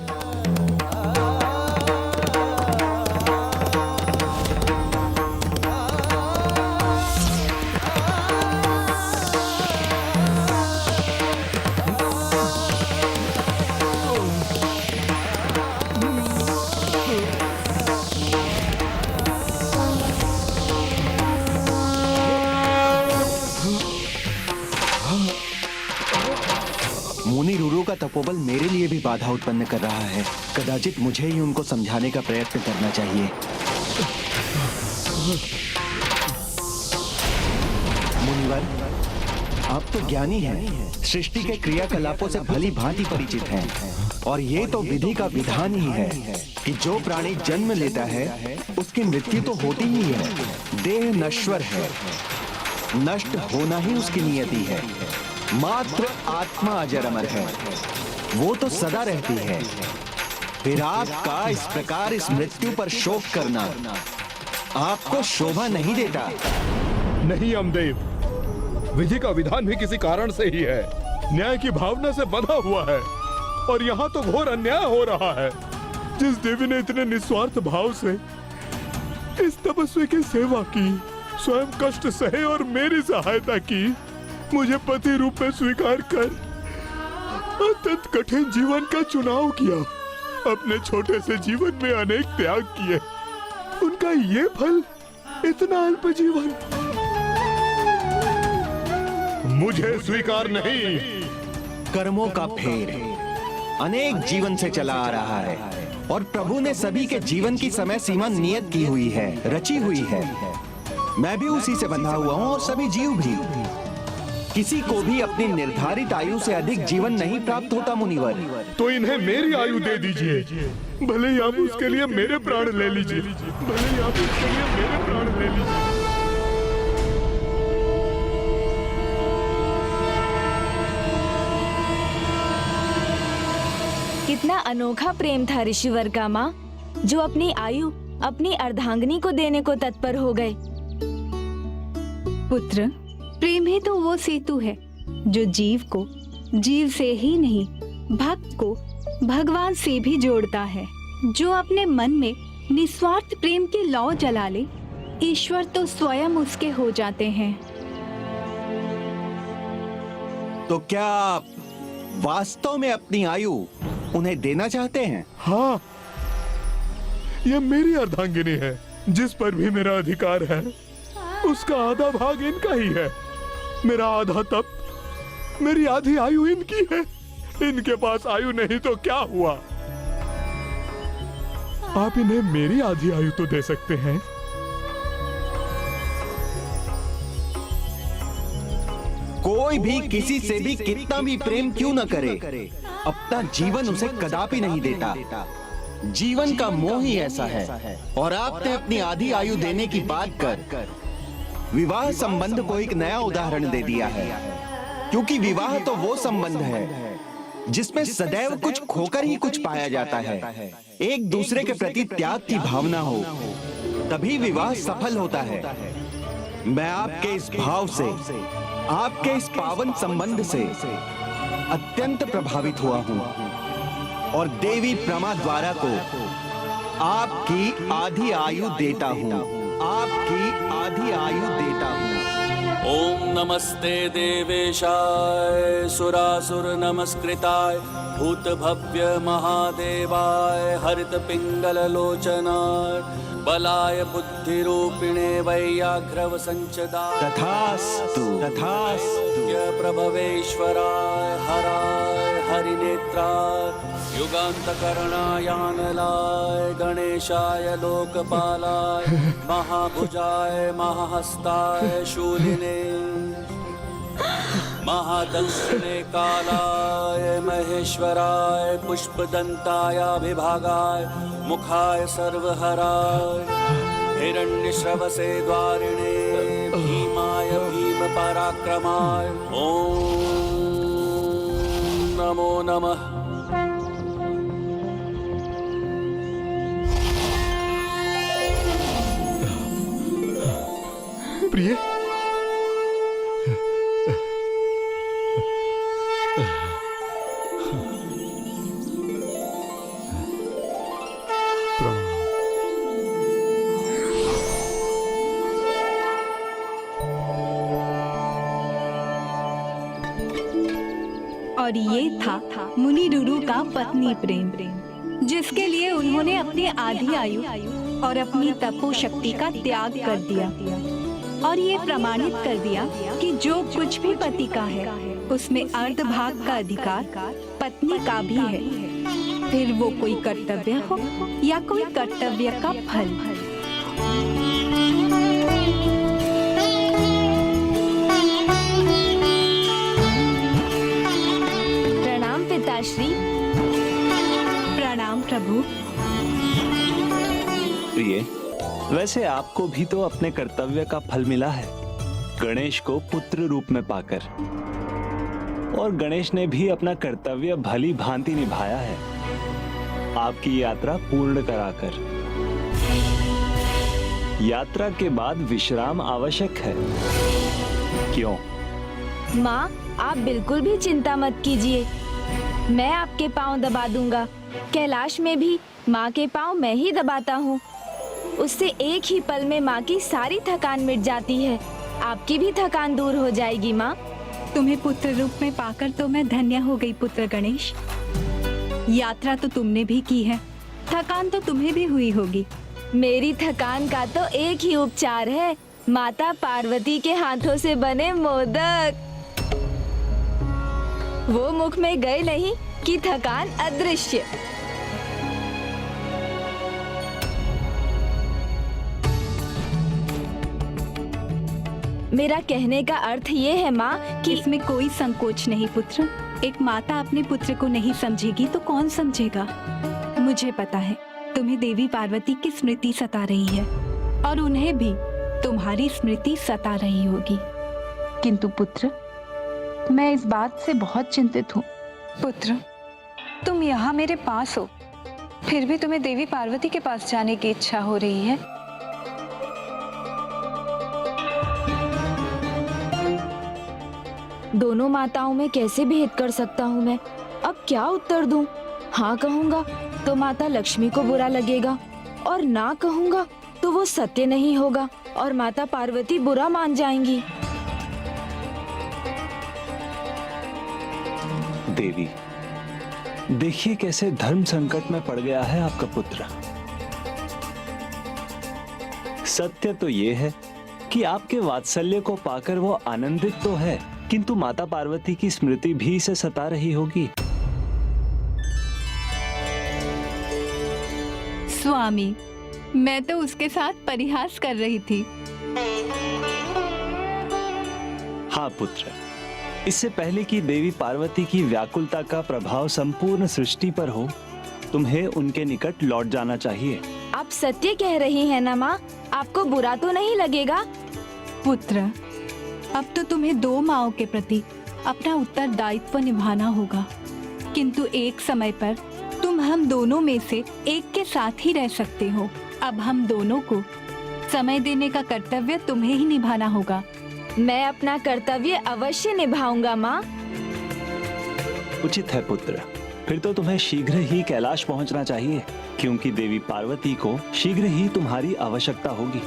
मुनि रुरु का तपोबल मेरे लिए भी बाधा उत्पन्न कर रहा है। कदाचित मुझे ही उनको समझाने का प्रयत्न करना चाहिए। मुनिवर, आप तो ज्ञानी हैं, सृष्टि के क्रियाकलापों से भली भांति परिचित हैं, और ये तो विधि का विधान ही है कि जो प्राणी जन्म लेता है उसकी मृत्यु तो होती ही है। देह नश्वर है, नष्ट होना ही उसकी नियति है। मात्र आत्मा अजर अमर है, वो तो सदा रहती है। फिर आपका इस प्रकार इस मृत्यु पर शोक करना आपको शोभा नहीं देता। नहीं अमदेव, विधि का विधान भी किसी कारण से ही है, न्याय की भावना से बंधा हुआ है, और यहाँ तो घोर अन्याय हो रहा है। जिस देवी ने इतने निस्वार्थ भाव से इस तपस्वी की सेवा की, स्वयं कष्ट सहे और मेरी सहायता की, मुझे पति रूप में स्वीकार कर अत्यंत कठिन जीवन का चुनाव किया, अपने छोटे से जीवन में अनेक त्याग किए, उनका ये फल इतना अल्प जीवन मुझे स्वीकार नहीं। कर्मों का फेर अनेक जीवन से चला आ रहा है, और प्रभु ने सभी के जीवन की समय सीमा नियत की हुई है, रची हुई है। मैं भी उसी से बंधा हुआ हूँ, और सभी जीव भी। किसी को भी अपनी निर्धारित आयु से अधिक जीवन नहीं प्राप्त होता मुनिवर। तो इन्हें मेरी आयु दे दीजिए, भले ही आप उसके लिए मेरे प्राण ले लीजिए, भले ही आप उसके लिए मेरे प्राण ले लीजिए। कितना अनोखा प्रेम था ऋषिवर का माँ, जो अपनी आयु अपनी अर्धांगिनी को देने को तत्पर हो गए। पुत्र, प्रेम ही तो वो सेतु है जो जीव को जीव से ही नहीं, भक्त को भगवान से भी जोड़ता है। जो अपने मन में निस्वार्थ प्रेम की लौ जला ले, ईश्वर तो स्वयं उसके हो जाते हैं। तो क्या आप वास्तव में अपनी आयु उन्हें देना चाहते हैं? हाँ, यह मेरी अर्धांगिनी है, जिस पर भी मेरा अधिकार है, उसका आधा भाग इनका ही है। मेरा आधा तप, मेरी आधी आयु इनकी है। इनके पास आयु नहीं तो क्या हुआ? आप इन्हें मेरी आधी आयु तो दे सकते हैं। कोई भी किसी से भी कितना भी प्रेम क्यों न करे, अपना जीवन उसे कदापि नहीं देता। जीवन का मोह ही ऐसा है। और आपने अपनी आधी आयु देने की बात कर विवाह संबंध को एक नया उदाहरण दे दिया है, क्योंकि विवाह तो वो संबंध है जिसमें सदैव कुछ खोकर ही कुछ पाया जाता है। एक दूसरे के प्रति त्याग की भावना हो तभी विवाह सफल होता है। मैं आपके इस भाव से, आपके इस पावन संबंध से अत्यंत प्रभावित हुआ हूं और देवी प्रमा द्वारा को आपकी आधी आयु देता हूं, आपकी आधी आयु देता हूं। ओम नमस्ते देवेशाय सुरासुर नमस्कृताय भूत भव्य महादेवाय हरित पिंगल लोचनाय बलाय बुद्धिरूपिणे वैयाघ्रव संचदाय तथास्तु तथास्तु प्रभवेश्वराय हराय हरिनेत्राय युगान्तकरणायानलाय गणेशाय लोकपालाय महाभुजाय महाहस्ताय शूलिने महादंशिने कालाय महेश्वराय पुष्पदंताय विभागाय मुखाय सर्वहराय हिरण्यश्रवसे द्वारिणे भीमाय भीम पराक्रमाय ओम नमो नमः। प्रिय, और ये था मुनि रुरु का पत्नी प्रेम, जिसके लिए उन्होंने अपनी आधी आयु और अपनी तपो शक्ति का त्याग कर दिया और ये प्रमाणित कर दिया कि जो कुछ भी पति का है उसमें अर्ध भाग का अधिकार पत्नी का भी है, फिर वो कोई कर्तव्य हो या कोई कर्तव्य का फल। प्रणाम पिताश्री। प्रणाम प्रभु। प्रिय, वैसे आपको भी तो अपने कर्तव्य का फल मिला है, गणेश को पुत्र रूप में पाकर। और गणेश ने भी अपना कर्तव्य भली भांति निभाया है, आपकी यात्रा पूर्ण कराकर। यात्रा के बाद विश्राम आवश्यक है, क्यों? माँ, आप बिल्कुल भी चिंता मत कीजिए, मैं आपके पांव दबा दूंगा। कैलाश में भी माँ के पांव मैं ही दबाता हूँ, उससे एक ही पल में माँ की सारी थकान मिट जाती है। आपकी भी थकान दूर हो जाएगी माँ। तुम्हें पुत्र रूप में पाकर तो मैं धन्य हो गई पुत्र गणेश। यात्रा तो तुमने भी की है, थकान तो तुम्हें भी हुई होगी। मेरी थकान का तो एक ही उपचार है, माता पार्वती के हाथों से बने मोदक। वो मुख में गए नहीं कि थकान अदृश्य। मेरा कहने का अर्थ ये है माँ कि इसमें कोई संकोच नहीं पुत्र। एक माता अपने पुत्र को नहीं समझेगी तो कौन समझेगा। मुझे पता है तुम्हें देवी पार्वती की स्मृति सता रही है और उन्हें भी तुम्हारी स्मृति सता रही होगी। किंतु पुत्र, मैं इस बात से बहुत चिंतित हूँ। पुत्र, तुम यहाँ मेरे पास हो, फिर भी तुम्हें देवी पार्वती के पास जाने की इच्छा हो रही है। दोनों माताओं में कैसे भेद कर सकता हूँ मैं? अब क्या उत्तर दूं? हाँ कहूँगा तो माता लक्ष्मी को बुरा लगेगा और ना कहूँगा तो वो सत्य नहीं होगा और माता पार्वती बुरा मान जाएंगी। देवी, देखिए कैसे धर्म संकट में पड़ गया है आपका पुत्र। सत्य तो ये है कि आपके वात्सल्य को पाकर वो आनंदित तो है, किंतु माता पार्वती की स्मृति भी इसे सता रही होगी। स्वामी, मैं तो उसके साथ परिहास कर रही थी। हाँ पुत्र, इससे पहले कि देवी पार्वती की व्याकुलता का प्रभाव संपूर्ण सृष्टि पर हो, तुम्हें उनके निकट लौट जाना चाहिए। आप सत्य कह रही हैं ना माँ? आपको बुरा तो नहीं लगेगा? पुत्र, अब तो तुम्हें 2 माँओं के प्रति अपना उत्तरदायित्व निभाना होगा, किंतु एक समय पर तुम हम दोनों में से एक के साथ ही रह सकते हो। अब हम दोनों को समय देने का कर्तव्य तुम्हें ही निभाना होगा। मैं अपना कर्तव्य अवश्य निभाऊंगा माँ। उचित है पुत्र, फिर तो तुम्हें शीघ्र ही कैलाश पहुंचना चाहिए, क्योंकि देवी पार्वती को शीघ्र ही तुम्हारी आवश्यकता होगी।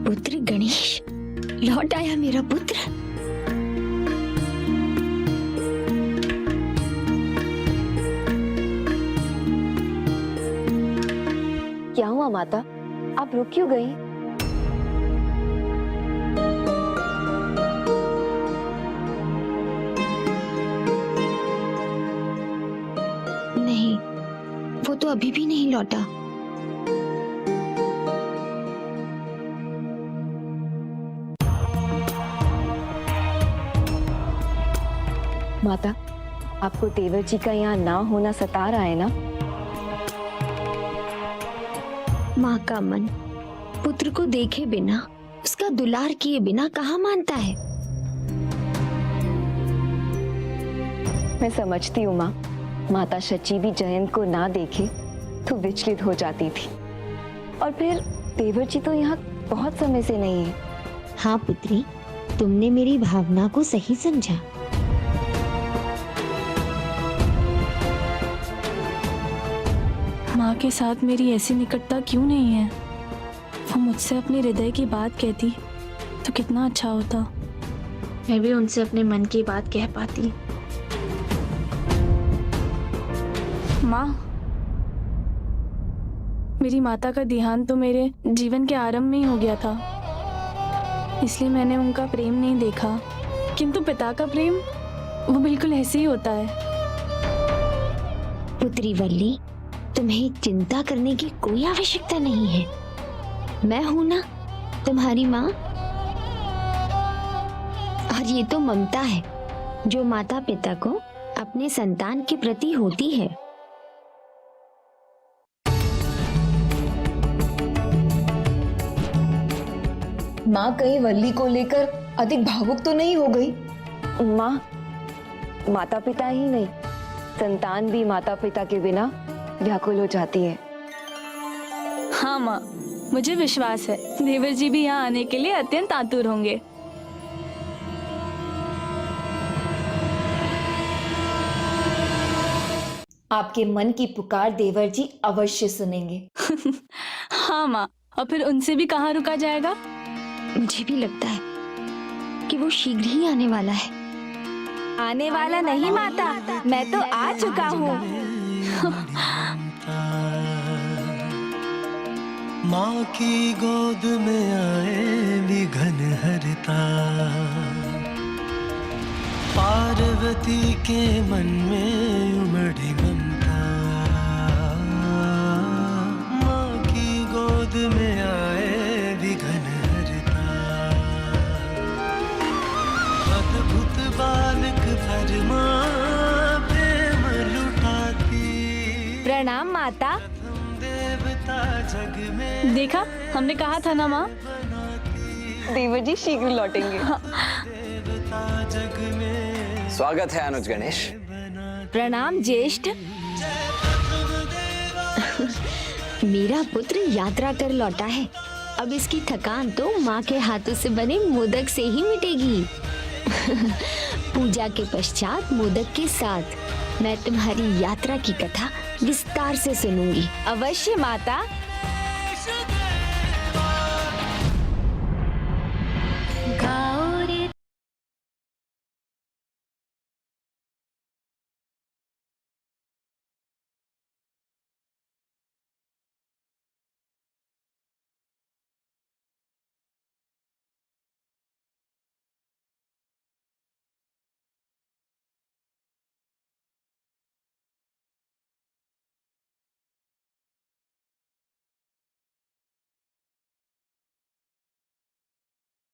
पुत्र गणेश, लौट आया मेरा पुत्र। क्या हुआ माता, आप रुक क्यों गई? नहीं, वो तो अभी भी नहीं लौटा। माता, आपको देवर जी का यहाँ ना होना सता रहा है ना? माँ का मन पुत्र को देखे बिना, उसका दुलार किए बिना कहाँ मानता है। मैं समझती हूँ माँ, माता शची भी जयंत को ना देखे तो विचलित हो जाती थी, और फिर देवर जी तो यहाँ बहुत समय से नहीं है। हाँ पुत्री, तुमने मेरी भावना को सही समझा। माँ के साथ मेरी ऐसी निकटता क्यों नहीं है? वो मुझसे अपने हृदय की बात कहती तो कितना अच्छा होता। मैं भी उनसे अपने मन की बात कह पाती। माँ, मेरी माता का देहांत तो मेरे जीवन के आरंभ में ही हो गया था, इसलिए मैंने उनका प्रेम नहीं देखा, किंतु पिता का प्रेम वो बिल्कुल ऐसे ही होता है। पुत्री वल्ली, तुम्हें चिंता करने की कोई आवश्यकता नहीं है। मैं हूं ना तुम्हारी माँ। और ये तो ममता है जो माता पिता को अपने संतान के प्रति होती है। माँ कहीं वल्ली को लेकर अधिक भावुक तो नहीं हो गई? माँ, माता पिता ही नहीं, संतान भी माता पिता के बिना व्याकुल हो जाती है। हाँ माँ, मुझे विश्वास है देवर जी भी यहाँ आने के लिए अत्यंत आतुर होंगे। आपके मन की पुकार देवर जी अवश्य सुनेंगे। हाँ माँ, और फिर उनसे भी कहाँ रुका जाएगा? मुझे भी लगता है कि वो शीघ्र ही आने वाला है। आने वाला नहीं माता, मैं तो आ चुका हूँ। माँ की गोद में आए विघन हरता, पार्वती के मन में उमड़ी ममता। माँ की गोद में आए विघन हरता, अद्भुत बालक भर माँ प्रेम लुटाती। प्रणाम माता। जग में देखा, हमने कहा था ना माँ, देवर जी शीघ्र लौटेंगे। जग में स्वागत है अनुज गणेश। प्रणाम ज्येष्ठ। मेरा पुत्र यात्रा कर लौटा है। अब इसकी थकान तो माँ के हाथों से बने मोदक से ही मिटेगी। पूजा के पश्चात मोदक के साथ मैं तुम्हारी यात्रा की कथा विस्तार से सुनूंगी। अवश्य माता।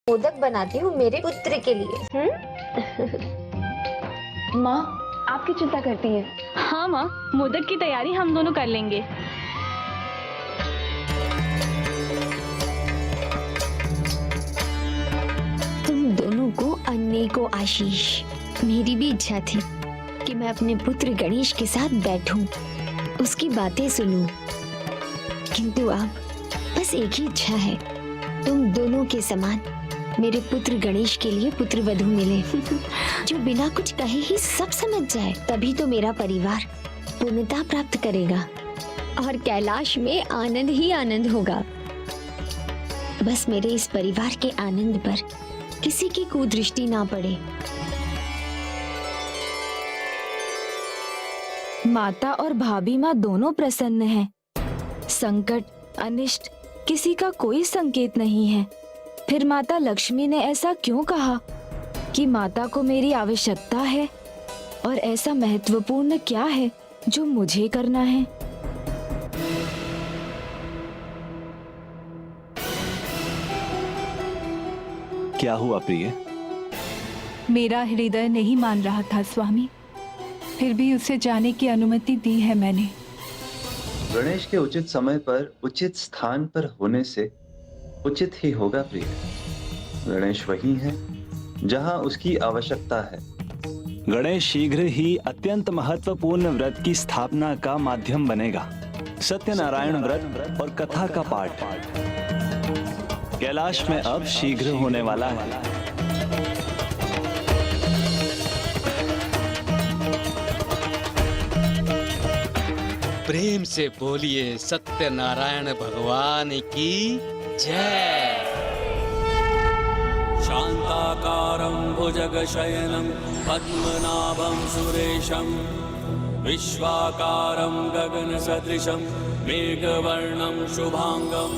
मोदक बनाती हूँ मेरे पुत्र के लिए। माँ आपकी चिंता करती है। हाँ माँ, मोदक की तैयारी हम दोनों कर लेंगे। तुम दोनों को अनेकों आशीष। मेरी भी इच्छा थी कि मैं अपने पुत्र गणेश के साथ बैठूं, उसकी बातें सुनूं, किंतु अब बस एक ही इच्छा है, तुम दोनों के समान मेरे पुत्र गणेश के लिए पुत्र वधू मिले जो बिना कुछ कहे ही सब समझ जाए। तभी तो मेरा परिवार पूर्णता प्राप्त करेगा और कैलाश में आनंद ही आनंद होगा। बस मेरे इस परिवार के आनंद पर किसी की कुदृष्टि ना पड़े। माता और भाभी माँ दोनों प्रसन्न हैं। संकट, अनिष्ट, किसी का कोई संकेत नहीं है। फिर माता लक्ष्मी ने ऐसा क्यों कहा कि माता को मेरी आवश्यकता है, और ऐसा महत्वपूर्ण क्या है जो मुझे करना है? क्या हुआ प्रिय? मेरा हृदय नहीं मान रहा था स्वामी, फिर भी उसे जाने की अनुमति दी है मैंने। गणेश के उचित समय पर उचित स्थान पर होने से उचित ही होगा प्रिय। गणेश वही है जहां उसकी आवश्यकता है। गणेश शीघ्र ही अत्यंत महत्वपूर्ण व्रत की स्थापना का माध्यम बनेगा। सत्यनारायण व्रत और कथा का पाठ कैलाश में अब शीघ्र होने वाला है। प्रेम से बोलिए सत्यनारायण भगवान की जय। शांताकारं भुजगशयनं पद्मनाभं सुरेशं विश्वाकारं गगनसदृशं मेघवर्णं शुभांगं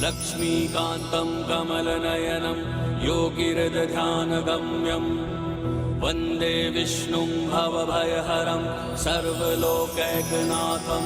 लक्ष्मीकान्तं कमलनयनं योगिहृदध्यानगम्यं वन्दे विष्णुं भवभयहरं सर्वलोकैकनाथं